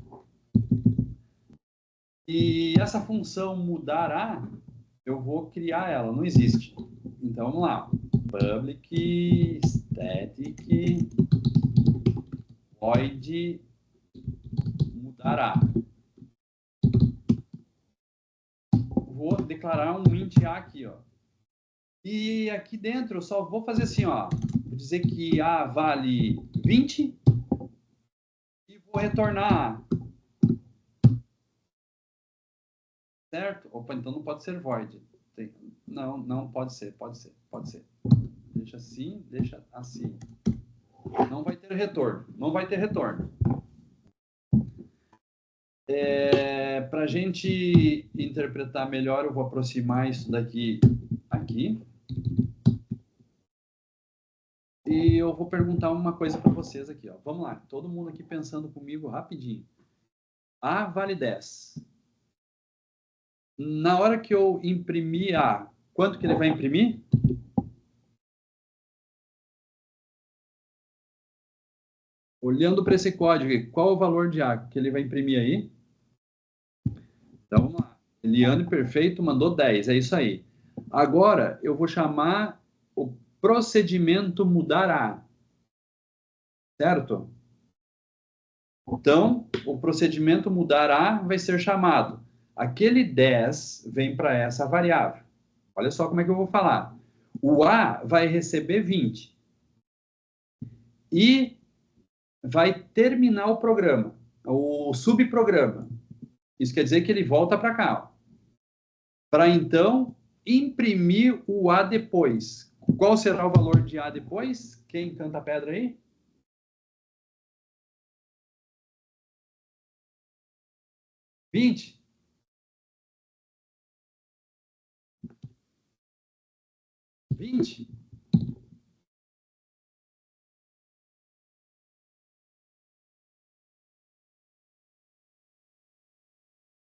E essa função mudar a, eu vou criar ela, não existe. Então vamos lá. Public static void mudar a. Vou declarar um int a aqui, ó. E aqui dentro eu só vou fazer assim, ó. Vou dizer que a vale 20 e vou retornar a. Certo? Opa, então não pode ser void. Não pode ser. Deixa assim. Não vai ter retorno. Para a gente interpretar melhor, eu vou aproximar isso daqui aqui. E eu vou perguntar uma coisa para vocês aqui, ó. Vamos lá, todo mundo aqui pensando comigo rapidinho. A vale 10. Na hora que eu imprimir A, quanto que ele vai imprimir? Olhando para esse código, qual o valor de A que ele vai imprimir aí? Então, vamos lá. Eliane Perfeito mandou 10, é isso aí. Agora, eu vou chamar o procedimento mudar A. Certo? Então, o procedimento mudar A vai ser chamado. Aquele 10 vem para essa variável. Olha só como é que eu vou falar. O A vai receber 20. E vai terminar o programa, o subprograma. Isso quer dizer que ele volta para cá. Para então imprimir o A depois. Qual será o valor de A depois? Quem canta a pedra aí? Vinte.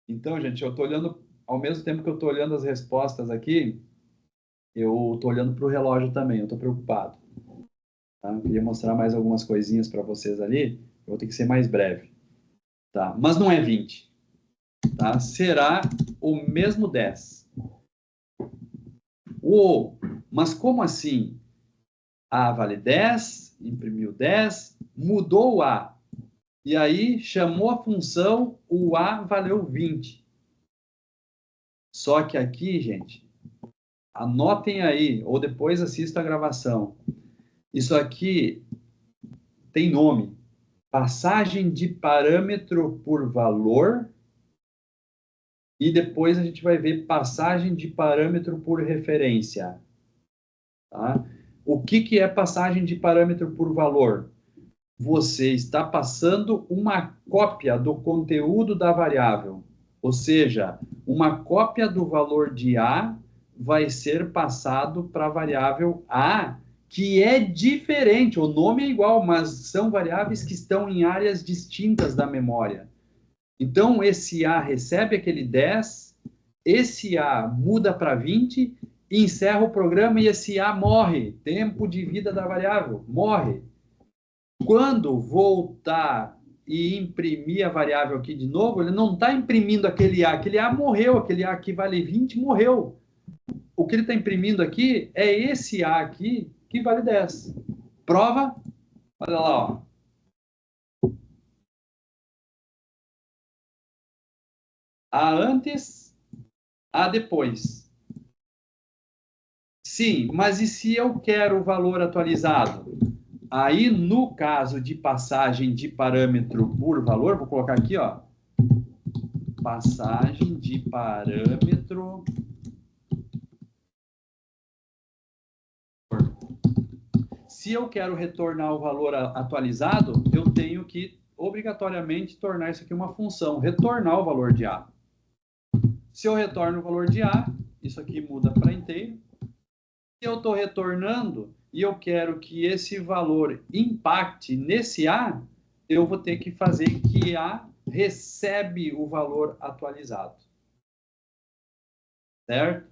Então, gente, eu estou olhando, ao mesmo tempo que eu estou olhando as respostas aqui, eu estou olhando para o relógio também, eu estou preocupado. Tá? Eu queria mostrar mais algumas coisinhas para vocês ali, eu vou ter que ser mais breve. Tá? Mas não é 20. Tá? Será o mesmo 10. Mas como assim? A vale 10, imprimiu 10, mudou o A. E aí chamou a função, o A valeu 20. Só que aqui, gente, anotem aí, ou depois assista a gravação. Isso aqui tem nome. Passagem de parâmetro por valor. E depois a gente vai ver passagem de parâmetro por referência. Tá? O que é passagem de parâmetro por valor? Você está passando uma cópia do conteúdo da variável. Ou seja, uma cópia do valor de A vai ser passado para a variável A, que é diferente. O nome é igual, mas são variáveis que estão em áreas distintas da memória. Então, esse A recebe aquele 10, esse A muda para 20, encerra o programa e esse A morre. Tempo de vida da variável, morre. Quando voltar e imprimir a variável aqui de novo, ele não está imprimindo aquele A morreu, aquele A que vale 20 morreu. O que ele está imprimindo aqui é esse A aqui que vale 10. Prova, olha lá, ó. A antes, A depois. Sim, mas e se eu quero o valor atualizado? Aí, no caso de passagem de parâmetro por valor, vou colocar aqui, ó. Passagem de parâmetro. Se eu quero retornar o valor atualizado, eu tenho que obrigatoriamente tornar isso aqui uma função, retornar o valor de A. Se eu retorno o valor de A, isso aqui muda para inteiro. Se eu estou retornando e eu quero que esse valor impacte nesse A, eu vou ter que fazer que A recebe o valor atualizado. Certo?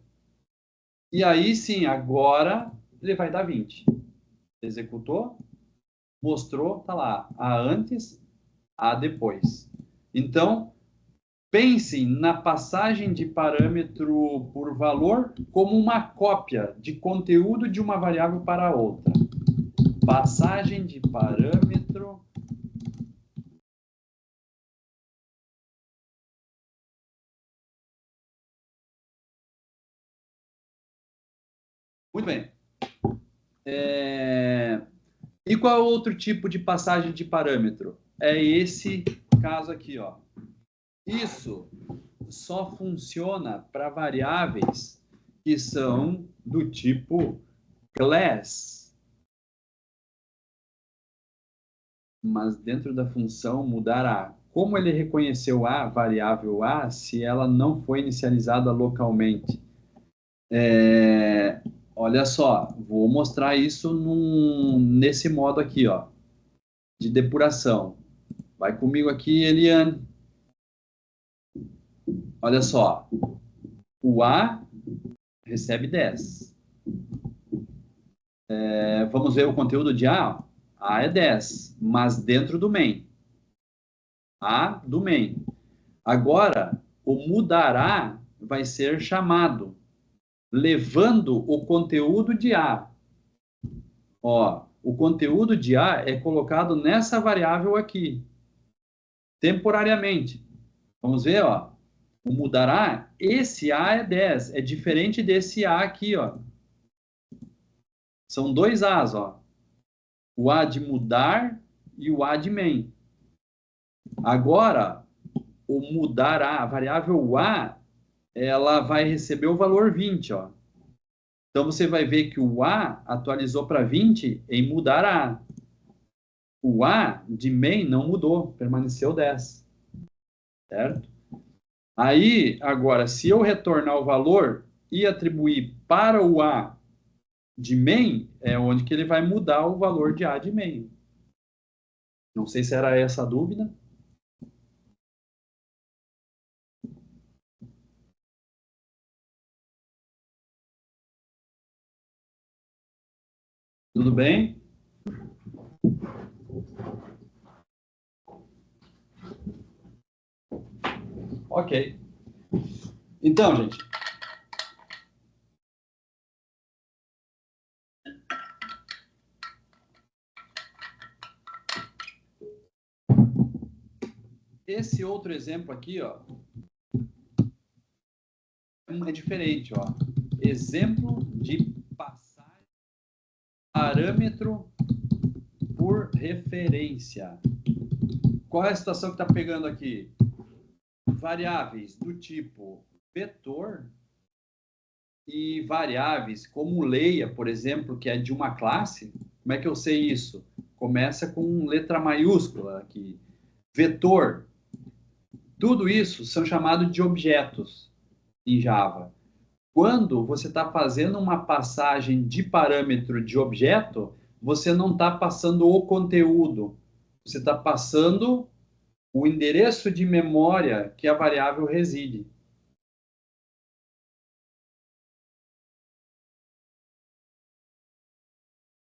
E aí sim, agora ele vai dar 20. Executou, mostrou, tá lá, A antes, A depois. Então, pensem na passagem de parâmetro por valor como uma cópia de conteúdo de uma variável para outra. Passagem de parâmetro. Muito bem. E qual é o outro tipo de passagem de parâmetro? É esse caso aqui, ó. Isso só funciona para variáveis que são do tipo class. Mas dentro da função mudar A. Como ele reconheceu a variável A se ela não foi inicializada localmente? Olha só, vou mostrar isso nesse modo aqui, ó, de depuração. Vai comigo aqui, Eliane. Olha só, o A recebe 10. Vamos ver o conteúdo de A? A é 10, mas dentro do main. A do main. Agora, o mudará vai ser chamado, levando o conteúdo de A. Ó, o conteúdo de A é colocado nessa variável aqui, temporariamente. Vamos ver, ó. O mudará, esse A é 10, é diferente desse A aqui, ó. São dois As, ó. O A de mudar e o A de main. Agora, o mudará, a variável A, ela vai receber o valor 20, ó. Então, você vai ver que o A atualizou para 20 em mudar A. O A de main não mudou, permaneceu 10. Certo? Aí, agora, se eu retornar o valor e atribuir para o A de main, é onde que ele vai mudar o valor de A de main. Não sei se era essa a dúvida. Tudo bem? Ok. Então, gente. Esse outro exemplo aqui, ó, é diferente, ó. Exemplo de passagem parâmetro por referência. Qual é a situação que está pegando aqui? Variáveis do tipo vetor e variáveis como leia, por exemplo, que é de uma classe. Como é que eu sei isso? Começa com letra maiúscula aqui. Vetor. Tudo isso são chamados de objetos em Java. Quando você está fazendo uma passagem de parâmetro de objeto, você não está passando o conteúdo. Você está passando o endereço de memória que a variável reside.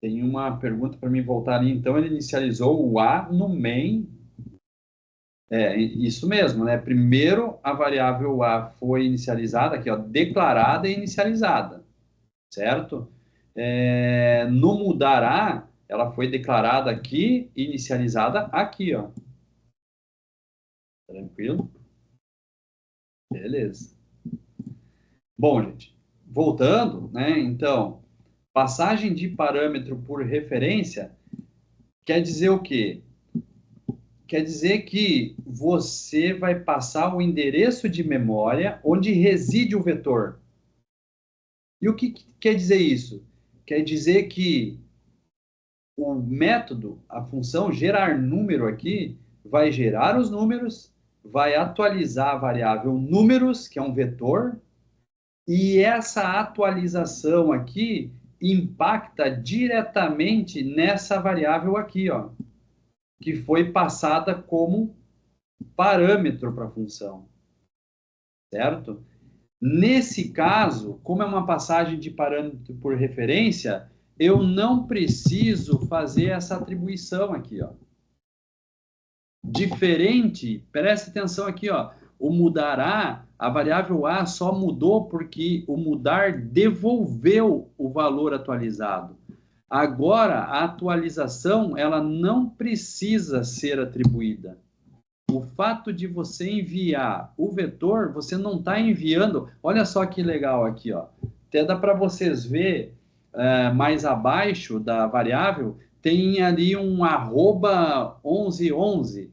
Tem uma pergunta para mim voltar ali. Então, ele inicializou o A no main. Isso mesmo, né? Primeiro, a variável A foi inicializada, aqui, ó, declarada e inicializada, certo? No mudar A, ela foi declarada aqui e inicializada aqui, ó. Tranquilo? Beleza. Bom, gente, voltando, né? Então, passagem de parâmetro por referência quer dizer o quê? Quer dizer que você vai passar o endereço de memória onde reside o vetor. E o que quer dizer isso? Quer dizer que o método, a função gerar número aqui, vai gerar os números, vai atualizar a variável números, que é um vetor, e essa atualização aqui impacta diretamente nessa variável aqui, ó, que foi passada como parâmetro para a função, certo? Nesse caso, como é uma passagem de parâmetro por referência, eu não preciso fazer essa atribuição aqui, ó. Diferente, preste atenção aqui, ó. O mudará, a variável A só mudou porque o mudar devolveu o valor atualizado. Agora, a atualização, ela não precisa ser atribuída. O fato de você enviar o vetor, você não está enviando. Olha só que legal aqui, ó. Até dá para vocês ver mais abaixo da variável, tem ali um arroba 1111.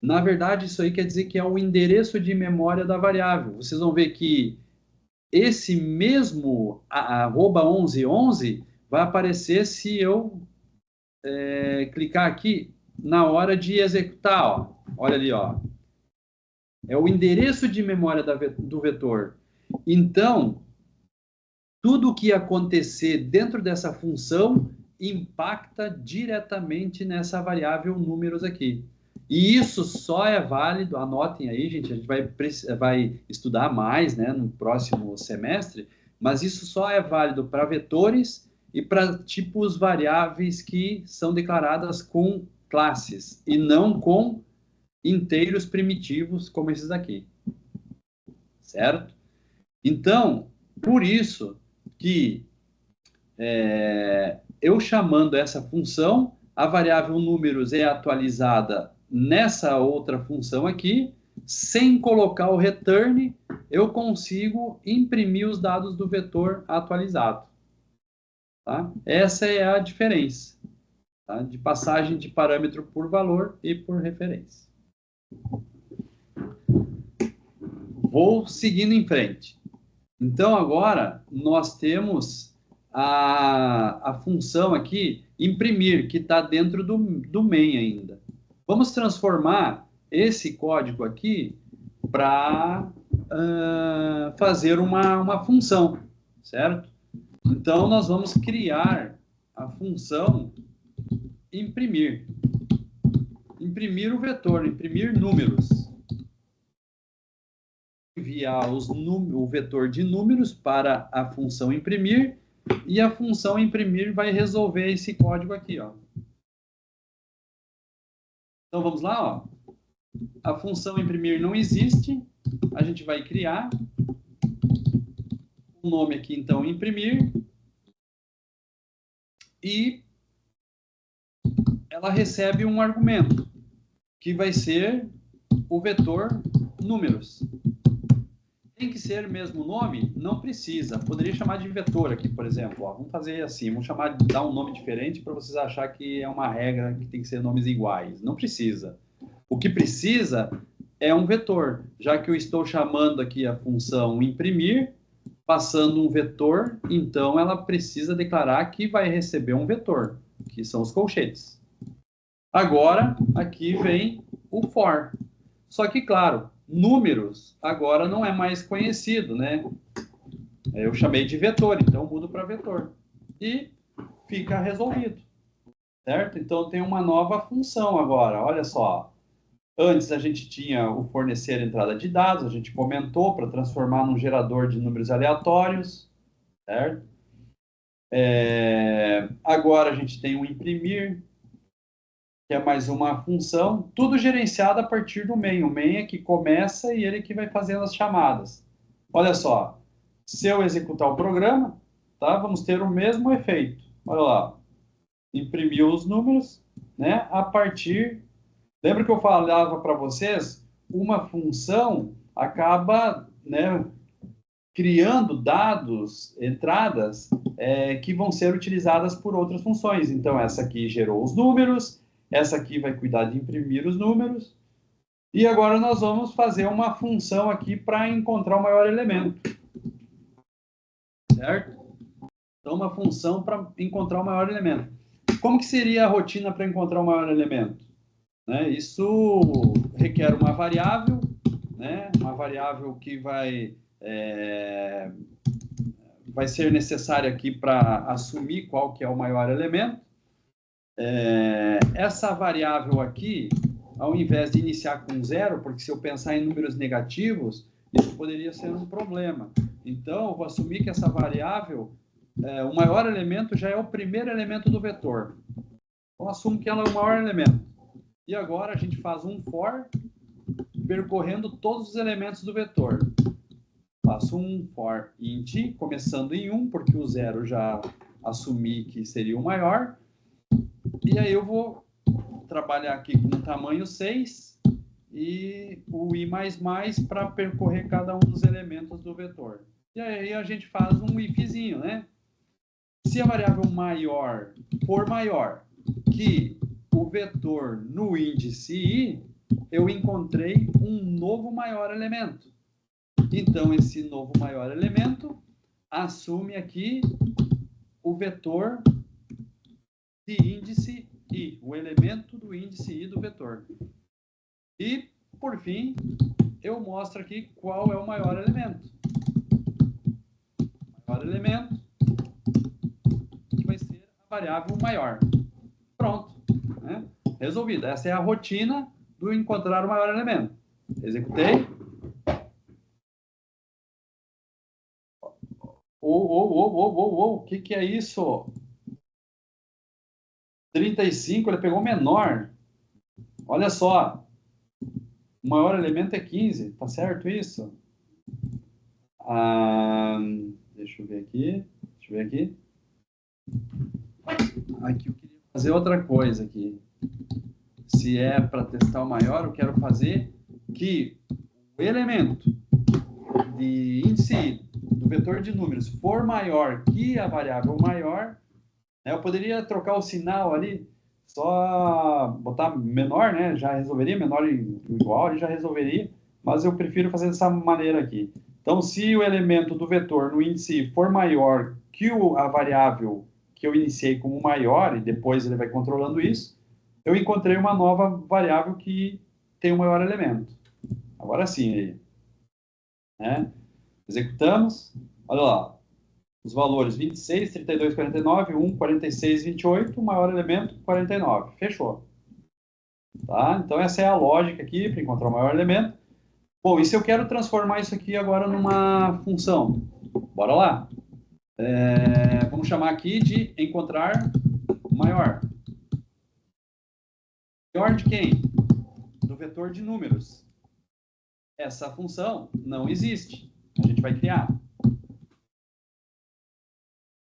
Na verdade, isso aí quer dizer que é o endereço de memória da variável. Vocês vão ver que esse mesmo arroba 1111 vai aparecer se eu clicar aqui na hora de executar, ó. Olha ali, ó. É o endereço de memória do vetor. Então, tudo o que acontecer dentro dessa função impacta diretamente nessa variável números aqui. E isso só é válido, anotem aí, gente, a gente vai estudar mais, né, no próximo semestre, mas isso só é válido para vetores e para tipos variáveis que são declaradas com classes e não com inteiros primitivos como esses aqui, certo? Então, por isso que eu chamando essa função, a variável números é atualizada nessa outra função aqui, sem colocar o return, eu consigo imprimir os dados do vetor atualizado. Tá? Essa é a diferença, tá? De passagem de parâmetro por valor e por referência. Vou seguindo em frente. Então, agora, nós temos a função aqui, imprimir, que está dentro do main ainda. Vamos transformar esse código aqui para fazer uma função, certo? Então, nós vamos criar a função imprimir. Imprimir o vetor, imprimir números. Enviar o vetor de números para a função imprimir e a função imprimir vai resolver esse código aqui, ó. Então vamos lá, ó. A função imprimir não existe, a gente vai criar o nome aqui, então, imprimir, e ela recebe um argumento que vai ser o vetor números. Tem que ser o mesmo nome? Não precisa. Poderia chamar de vetor aqui, por exemplo. Ó, vamos fazer assim, vamos dar um nome diferente para vocês acharem que é uma regra que tem que ser nomes iguais. Não precisa. O que precisa é um vetor, já que eu estou chamando aqui a função imprimir, passando um vetor, então ela precisa declarar que vai receber um vetor, que são os colchetes. Agora, aqui vem o for. Só que, claro, números agora não é mais conhecido, né? Eu chamei de vetor, então mudo para vetor. E fica resolvido, certo? Então tem uma nova função agora, olha só. Antes a gente tinha o fornecer entrada de dados, a gente comentou, para transformar num gerador de números aleatórios, certo? Agora a gente tem o imprimir, que é mais uma função, tudo gerenciado a partir do main. O main é que começa e ele que vai fazendo as chamadas. Olha só, se eu executar o programa, tá, vamos ter o mesmo efeito. Olha lá, imprimiu os números, né, a partir... Lembra que eu falava para vocês? Uma função acaba, né, criando dados, entradas, que vão ser utilizadas por outras funções. Então, essa aqui gerou os números, essa aqui vai cuidar de imprimir os números, e agora nós vamos fazer uma função aqui para encontrar o maior elemento. Certo? Então, uma função para encontrar o maior elemento. Como que seria a rotina para encontrar o maior elemento? Né? Isso requer uma variável, né? Uma variável que vai ser necessária aqui para assumir qual que é o maior elemento. Essa variável aqui, ao invés de iniciar com 0, porque se eu pensar em números negativos, isso poderia ser um problema. Então, eu vou assumir que essa variável, o maior elemento já é o primeiro elemento do vetor. Então, assumo que ela é o maior elemento. E agora a gente faz um for, percorrendo todos os elementos do vetor. Faço um for int, começando em 1, porque o 0 já assumi que seria o maior. E aí eu vou trabalhar aqui com o tamanho 6 e o i++ para percorrer cada um dos elementos do vetor. E aí a gente faz um ifzinho, né? Se a variável maior for maior que o vetor no índice i, eu encontrei um novo maior elemento. Então, esse novo maior elemento assume aqui o vetor de índice i, o elemento do índice i do vetor. E, por fim, eu mostro aqui qual é o maior elemento. O maior elemento, que vai ser a variável maior. Pronto. Né? Resolvido. Essa é a rotina do encontrar o maior elemento. Executei. O que é isso? 35, ele pegou menor. Olha só. O maior elemento é 15. Tá certo isso? Deixa eu ver aqui. Aqui eu queria fazer outra coisa aqui. Se é para testar o maior, eu quero fazer que o elemento de índice do vetor de números for maior que a variável maior, né? Eu poderia trocar o sinal ali, só botar menor, né? Já resolveria, menor e igual, ali já resolveria, mas eu prefiro fazer dessa maneira aqui. Então, se o elemento do vetor no índice for maior que a variável que eu iniciei como maior, e depois ele vai controlando isso, eu encontrei uma nova variável que tem o maior elemento. Agora sim, né? Executamos. Olha lá. Os valores 26, 32, 49, 1, 46, 28. O maior elemento, 49. Fechou. Tá? Então, essa é a lógica aqui para encontrar o maior elemento. Bom, e se eu quero transformar isso aqui agora numa função? Bora lá. Vamos chamar aqui de encontrar maior. Maior de quem? Do vetor de números. Essa função não existe. A gente vai criar.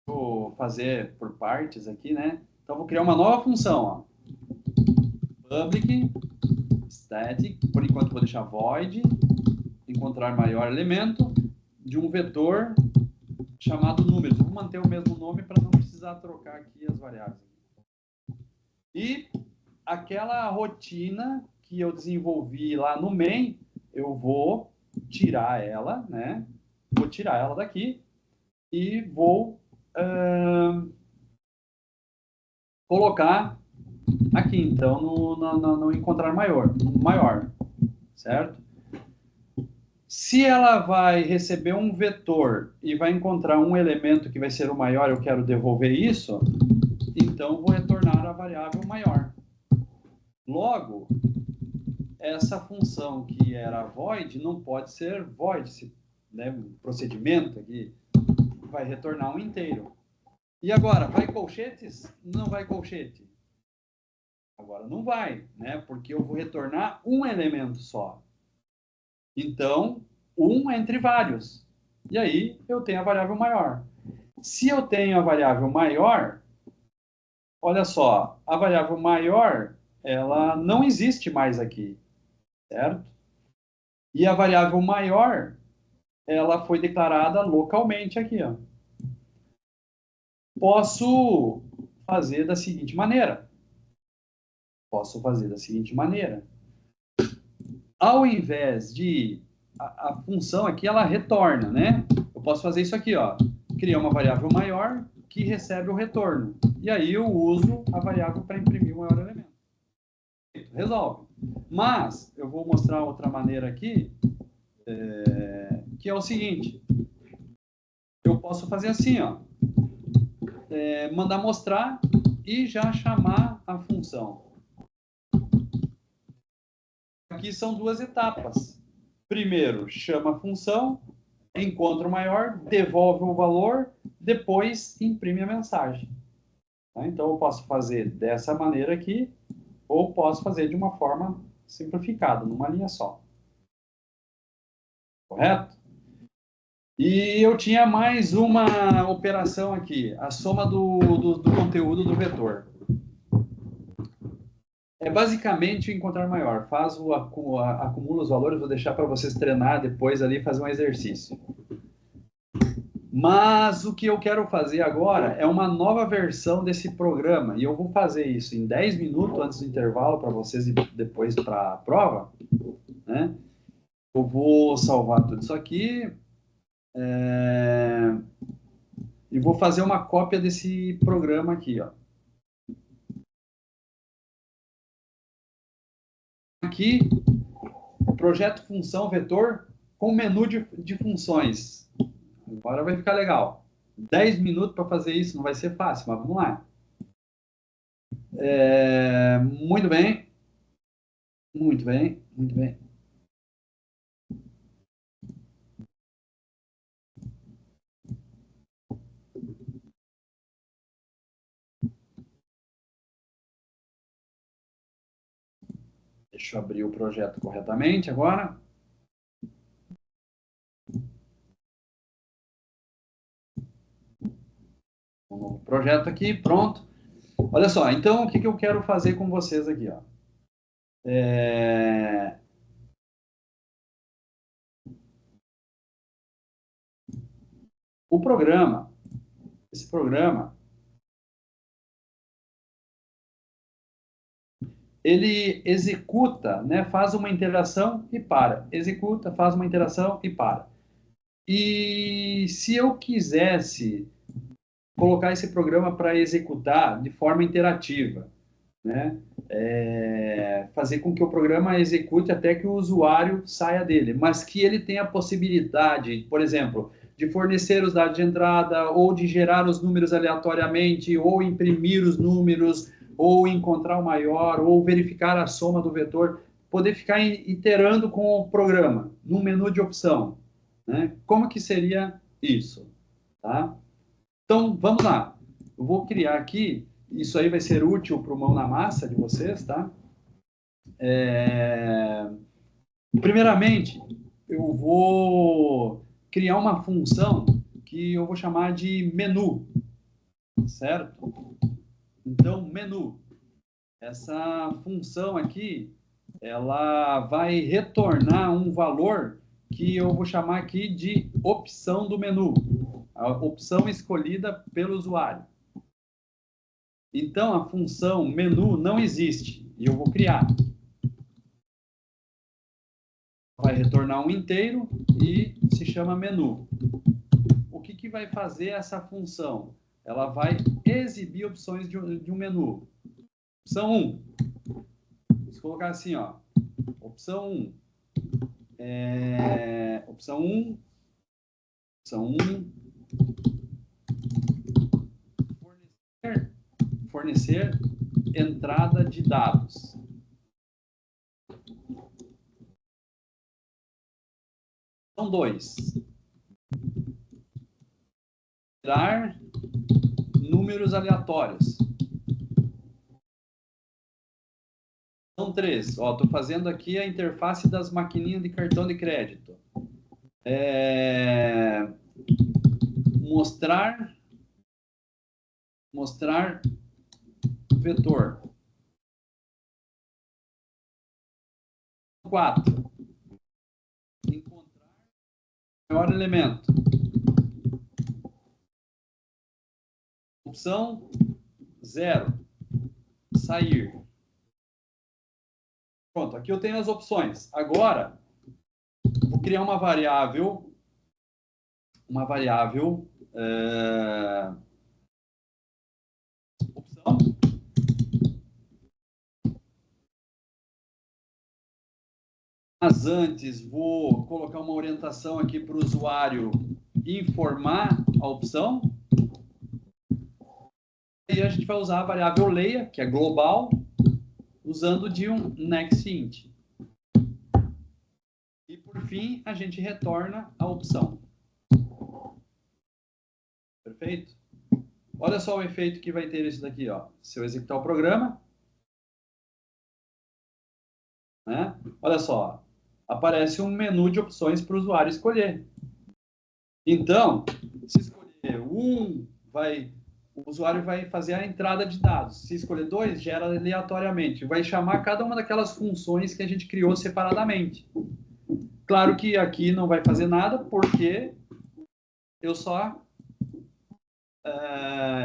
Vou fazer por partes aqui, né? Então, vou criar uma nova função. Ó. Public, static, por enquanto vou deixar void, encontrar maior elemento de um vetor chamado números. Vou manter o mesmo nome para não precisar trocar aqui as variáveis. E aquela rotina que eu desenvolvi lá no main, eu vou tirar ela, né? Vou tirar ela daqui e vou colocar aqui, então, no encontrar maior, certo? Se ela vai receber um vetor e vai encontrar um elemento que vai ser o maior, eu quero devolver isso, então vou retornar a variável maior. Logo, essa função que era void não pode ser void, né, o procedimento aqui vai retornar um inteiro. E agora, vai colchetes? Não vai colchete. Agora não vai, né? Porque eu vou retornar um elemento só. Então, um entre vários. E aí, eu tenho a variável maior. Se eu tenho a variável maior, olha só, a variável maior, ela não existe mais aqui, certo? E a variável maior, ela foi declarada localmente aqui, ó. Posso fazer da seguinte maneira. Ao invés de a função aqui, ela retorna, né? Eu posso fazer isso aqui, ó. Criar uma variável maior que recebe o retorno. E aí eu uso a variável para imprimir o maior elemento. Resolve. Mas eu vou mostrar outra maneira aqui, que é o seguinte. Eu posso fazer assim, ó. Mandar mostrar e já chamar a função. Aqui são duas etapas. Primeiro, chama a função, encontra o maior, devolve o valor, depois imprime a mensagem. Então, eu posso fazer dessa maneira aqui, ou posso fazer de uma forma simplificada, numa linha só. Correto? E eu tinha mais uma operação aqui, a soma do conteúdo do vetor. É basicamente encontrar maior. Acumula os valores, vou deixar para vocês treinar depois ali, fazer um exercício. Mas o que eu quero fazer agora é uma nova versão desse programa. E eu vou fazer isso em 10 minutos antes do intervalo para vocês e depois para a prova. Né? Eu vou salvar tudo isso aqui. E vou fazer uma cópia desse programa aqui. Ó. Aqui, projeto função vetor com menu de funções. Agora vai ficar legal. 10 minutos para fazer isso, não vai ser fácil, mas vamos lá. Muito bem. Muito bem, muito bem. Deixa eu abrir o projeto corretamente agora. Um novo projeto aqui, pronto. Olha só, então o que eu quero fazer com vocês aqui? Ó? O programa, esse programa, ele executa, né, faz uma interação e para. Executa, faz uma interação e para. E se eu quisesse colocar esse programa para executar de forma interativa, né? Fazer com que o programa execute até que o usuário saia dele, mas que ele tenha a possibilidade, por exemplo, de fornecer os dados de entrada, ou de gerar os números aleatoriamente, ou imprimir os números, ou encontrar o maior, ou verificar a soma do vetor, poder ficar iterando com o programa, num menu de opção. Né? Como que seria isso? Tá? Então, vamos lá. Eu vou criar aqui, isso aí vai ser útil para o mão na massa de vocês, tá? Primeiramente, eu vou criar uma função que eu vou chamar de menu, certo? Então, menu. Essa função aqui, ela vai retornar um valor que eu vou chamar aqui de opção do menu. A opção escolhida pelo usuário. Então, a função menu não existe. E eu vou criar. Vai retornar um inteiro e se chama menu. O que vai fazer essa função? Ela vai exibir opções de um menu. Opção 1. Vamos colocar assim, ó. Opção 1. Opção 1. Opção 1. Fornecer entrada de dados. São 2. Gerar números aleatórios. São 3. Ó, estou fazendo aqui a interface das maquininhas de cartão de crédito. Mostrar vetor. 4. Encontrar o maior elemento. Opção 0. Sair. Pronto, aqui eu tenho as opções. Agora, vou criar uma variável. Opção. Mas antes, vou colocar uma orientação aqui para o usuário informar a opção. E a gente vai usar a variável layer, que é global, usando de um nextInt. E, por fim, a gente retorna a opção. Perfeito? Olha só o efeito que vai ter isso daqui, ó. Se eu executar o programa, né? Olha só, aparece um menu de opções para o usuário escolher. Então, se escolher o usuário vai fazer a entrada de dados. Se escolher 2, gera aleatoriamente. Vai chamar cada uma daquelas funções que a gente criou separadamente. Claro que aqui não vai fazer nada, porque eu só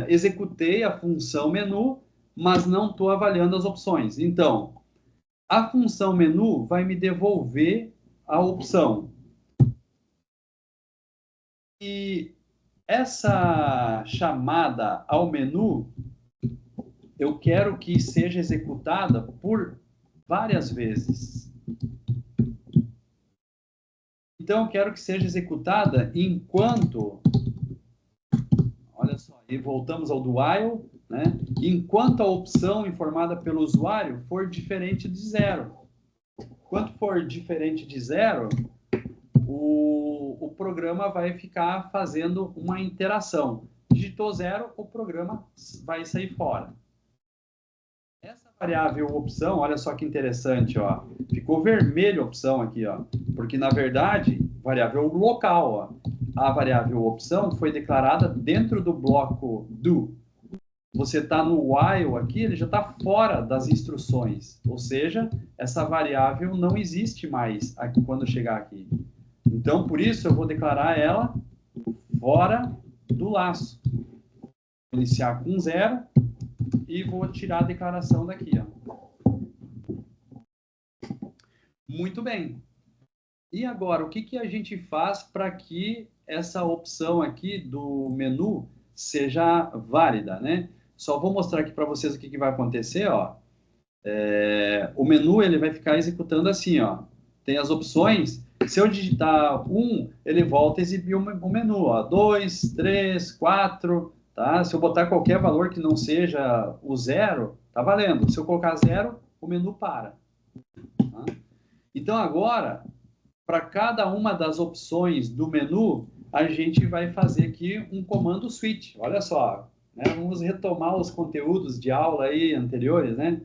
executei a função menu, mas não estou avaliando as opções. Então, a função menu vai me devolver a opção. E essa chamada ao menu, eu quero que seja executada por várias vezes. Então, eu quero que seja executada enquanto... Olha só, e voltamos ao do while, né? Enquanto a opção informada pelo usuário for diferente de 0. Quando for diferente de 0, o programa vai ficar fazendo uma interação. Digitou 0, o programa vai sair fora. Essa variável opção, olha só que interessante, ó. Ficou vermelho a opção aqui, ó. Porque, na verdade, variável local, ó. A variável opção foi declarada dentro do bloco do. Você está no while aqui, ele já está fora das instruções. Ou seja, essa variável não existe mais aqui, quando chegar aqui. Então, por isso, eu vou declarar ela fora do laço. Vou iniciar com 0 e vou tirar a declaração daqui, ó. Muito bem. E agora, o que a gente faz para que essa opção aqui do menu seja válida, né? Só vou mostrar aqui para vocês o que vai acontecer, ó. O menu ele vai ficar executando assim, ó. Tem as opções. Se eu digitar 1, ele volta a exibir o menu, ó. 2, 3, 4, tá? Se eu botar qualquer valor que não seja o 0, tá valendo. Se eu colocar 0, o menu para. Tá? Então, agora, para cada uma das opções do menu, a gente vai fazer aqui um comando switch. Olha só, né? Vamos retomar os conteúdos de aula aí anteriores, né?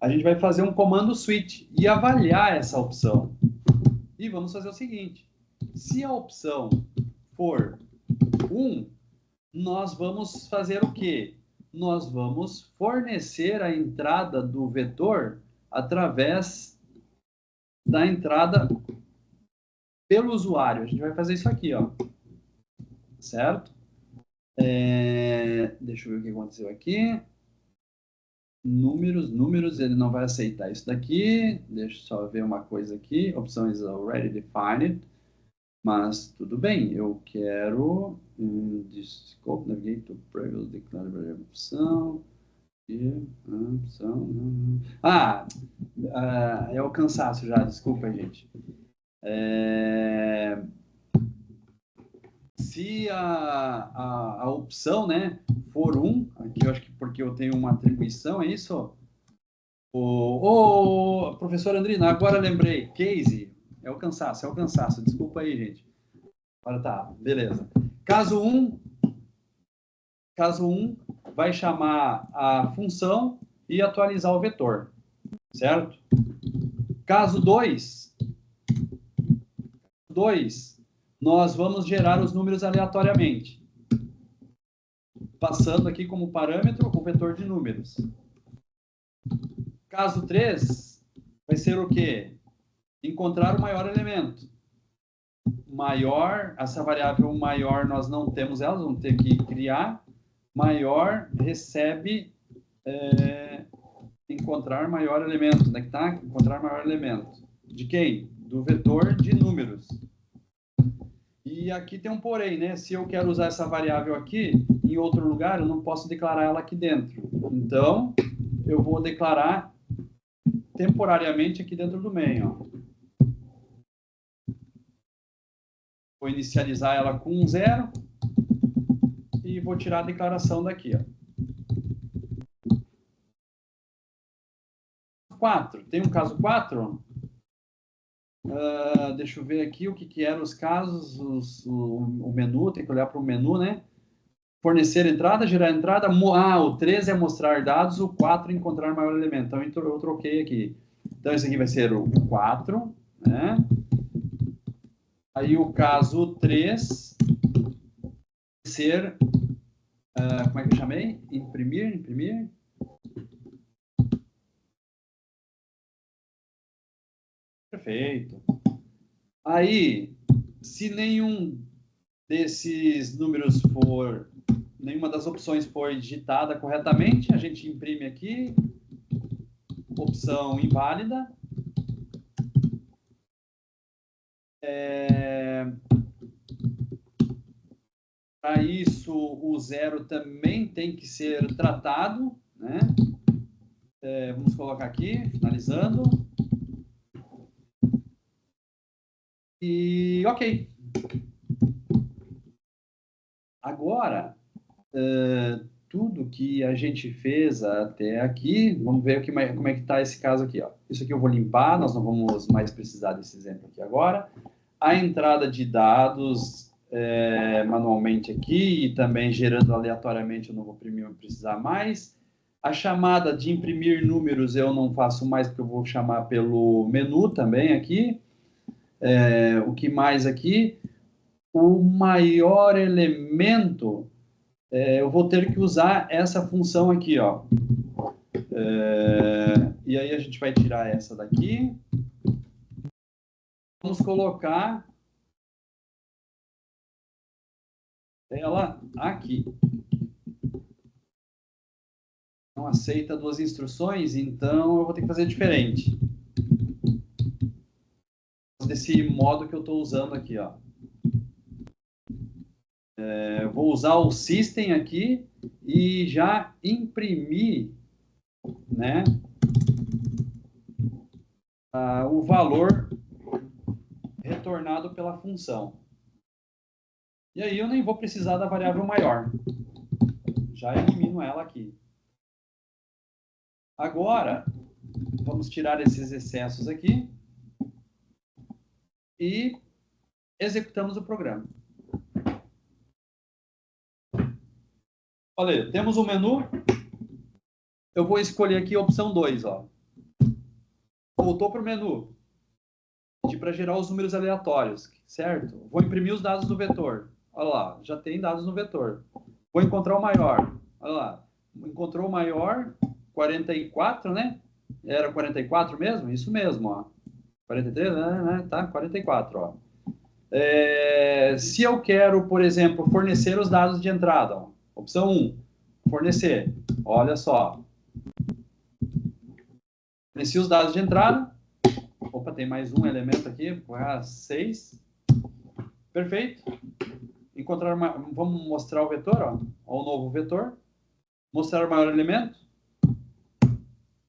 A gente vai fazer um comando switch e avaliar essa opção. E vamos fazer o seguinte: se a opção for 1, nós vamos fazer o quê? Nós vamos fornecer a entrada do vetor através da entrada pelo usuário. A gente vai fazer isso aqui, ó. Certo? Deixa eu ver o que aconteceu aqui. Números, ele não vai aceitar isso daqui. Deixa eu só ver uma coisa aqui. Opções already defined. Mas tudo bem, eu quero scope, navigate to previous declared variable opção. É o cansaço já, desculpa, gente. Se a opção, né, for 1, aqui eu acho que porque eu tenho uma atribuição, é isso? Professor Andrino, agora lembrei, case, É o cansaço. Desculpa aí, gente. Agora tá, beleza. Caso 1, vai chamar a função e atualizar o vetor, certo? Caso 2, nós vamos gerar os números aleatoriamente, passando aqui como parâmetro o vetor de números. Caso 3, vai ser o quê? Encontrar o maior elemento. Maior, essa variável maior nós não temos ela, vamos ter que criar. Maior recebe encontrar maior elemento. Onde é que está? Encontrar maior elemento. De quem? Do vetor de números. E aqui tem um porém, né? Se eu quero usar essa variável aqui, em outro lugar, eu não posso declarar ela aqui dentro. Então, eu vou declarar temporariamente aqui dentro do main, ó. Vou inicializar ela com 0 e vou tirar a declaração daqui, ó. 4. Tem um caso 4? Deixa eu ver aqui o que eram os casos, o menu, tem que olhar para o menu, né? Fornecer entrada, gerar entrada. O 3 é mostrar dados, o 4 encontrar maior elemento. Então, eu troquei aqui. Então, esse aqui vai ser o 4, né? Aí, o caso 3 vai ser, como é que eu chamei? Imprimir. Perfeito. Aí, se nenhum desses números for, nenhuma das opções for digitada corretamente, a gente imprime aqui, opção inválida. Para isso, o 0 também tem que ser tratado, né? Vamos colocar aqui, finalizando. E ok. Agora, tudo que a gente fez até aqui, vamos ver como é que está esse caso aqui, ó. Isso aqui eu vou limpar, nós não vamos mais precisar desse exemplo aqui agora. A entrada de dados manualmente aqui e também gerando aleatoriamente eu não vou precisar mais. A chamada de imprimir números eu não faço mais porque eu vou chamar pelo menu também aqui. O que mais aqui? O maior elemento, eu vou ter que usar essa função aqui, ó. E aí a gente vai tirar essa daqui. Vamos colocar ela aqui. Não aceita duas instruções, então eu vou ter que fazer diferente. Desse modo que eu estou usando aqui, ó. Vou usar o system aqui e já imprimir, né, o valor retornado pela função. E aí eu nem vou precisar da variável maior. Já elimino ela aqui. Agora, vamos tirar esses excessos aqui e executamos o programa. Olha, temos um menu. Eu vou escolher aqui a opção 2, ó. Voltou para o menu. Pedi para gerar os números aleatórios, certo? Vou imprimir os dados do vetor. Olha lá, já tem dados no vetor. Vou encontrar o maior. Olha lá, encontrou o maior, 44, né? Era 44 mesmo? Isso mesmo, ó. 43, né? Tá, 44, ó. Se eu quero, por exemplo, fornecer os dados de entrada, ó. Opção 1, fornecer. Olha só. Forneci os dados de entrada. Opa, tem mais um elemento aqui. 6. Perfeito. Vamos mostrar o vetor, ó. Ó, o novo vetor. Mostrar o maior elemento.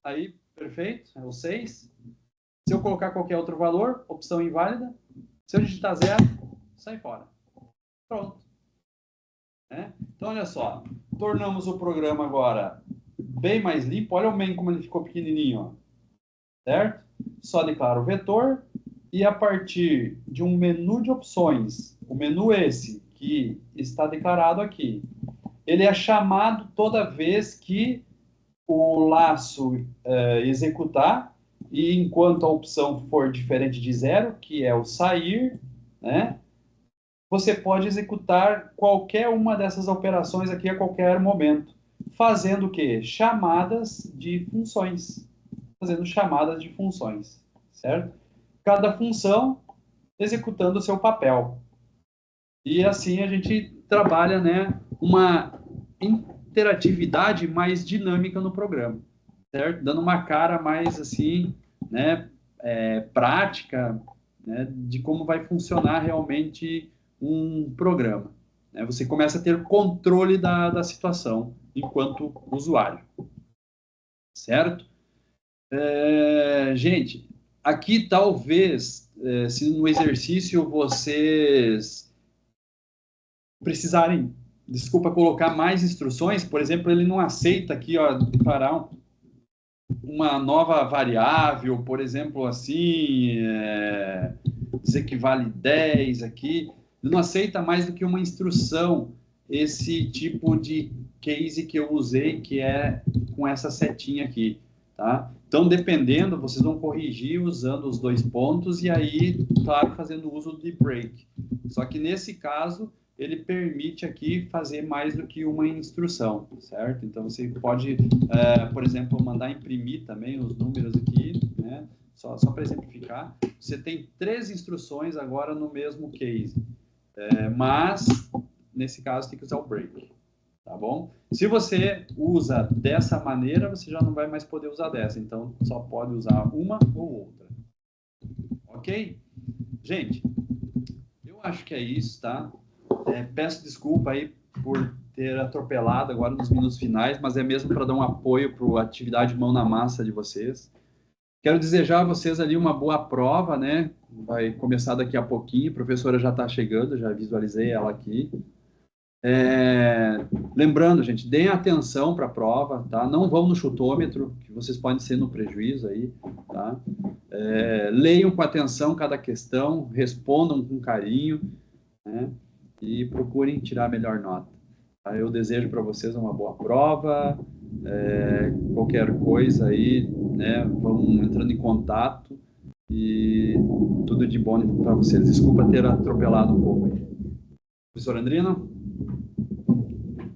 Aí, perfeito. É o 6. Se eu colocar qualquer outro valor, opção inválida. Se eu digitar 0, sai fora. Pronto. Então, olha só. Tornamos o programa agora bem mais limpo. Olha o main como ele ficou pequenininho, ó. Certo? Só declaro o vetor e a partir de um menu de opções, o menu esse que está declarado aqui, ele é chamado toda vez que o laço executar, e enquanto a opção for diferente de zero, que é o sair, né, você pode executar qualquer uma dessas operações aqui a qualquer momento, fazendo o quê? Chamadas de funções. Fazendo chamadas de funções, certo? Cada função executando o seu papel. E assim a gente trabalha, né, uma interatividade mais dinâmica no programa, certo? Dando uma cara mais assim, né, prática, né, de como vai funcionar realmente um programa. Né? Você começa a ter controle da situação enquanto usuário, certo? Gente, aqui talvez, se no exercício vocês precisarem, desculpa, colocar mais instruções, por exemplo, ele não aceita aqui, ó, declarar uma nova variável, por exemplo, assim, dizer que vale 10 aqui, ele não aceita mais do que uma instrução, esse tipo de case que eu usei, que é com essa setinha aqui, tá? Então, dependendo, vocês vão corrigir usando os dois pontos e aí, claro, fazendo uso de break. Só que nesse caso, ele permite aqui fazer mais do que uma instrução, certo? Então, você pode, por exemplo, mandar imprimir também os números aqui, né? Só para exemplificar. Você tem 3 instruções agora no mesmo case, mas, nesse caso, tem que usar o break, tá bom? Se você usa dessa maneira, você já não vai mais poder usar dessa, então só pode usar uma ou outra. Ok? Gente, eu acho que é isso, tá? Peço desculpa aí por ter atropelado agora nos minutos finais, mas é mesmo para dar um apoio para a atividade mão na massa de vocês. Quero desejar a vocês ali uma boa prova, né? Vai começar daqui a pouquinho, a professora já está chegando, já visualizei ela aqui. Lembrando, gente, deem atenção para a prova, tá? Não vão no chutômetro, que vocês podem ser no prejuízo aí, tá? Leiam com atenção cada questão, respondam com carinho, né? E procurem tirar a melhor nota. Tá? Eu desejo para vocês uma boa prova, qualquer coisa aí, né? Vão entrando em contato e tudo de bom para vocês. Desculpa ter atropelado um pouco aí. Professor Andrino?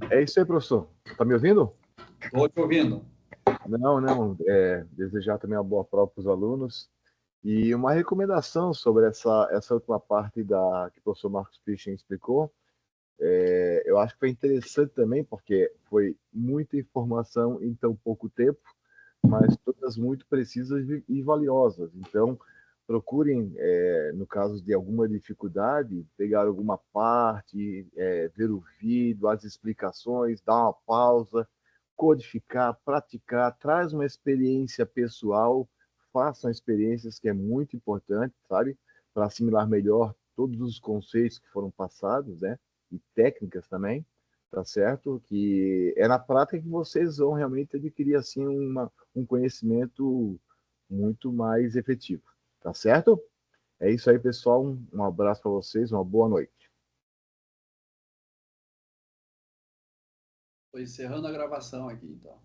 É isso aí, professor. Tá me ouvindo? Estou te ouvindo. Não. Desejar também uma boa prova para os alunos. E uma recomendação sobre essa última parte que o professor Marcos Christian explicou, eu acho que foi interessante também, porque foi muita informação em tão pouco tempo, mas todas muito precisas e valiosas. Então, procurem, no caso de alguma dificuldade, pegar alguma parte, ver o vídeo, as explicações, dar uma pausa, codificar, praticar, traz uma experiência pessoal, façam experiências, que é muito importante, sabe? Para assimilar melhor todos os conceitos que foram passados, né? E técnicas também, tá certo? Que é na prática que vocês vão realmente adquirir, assim, um conhecimento muito mais efetivo, tá certo? É isso aí, pessoal. Um abraço para vocês, uma boa noite. Estou encerrando a gravação aqui, então.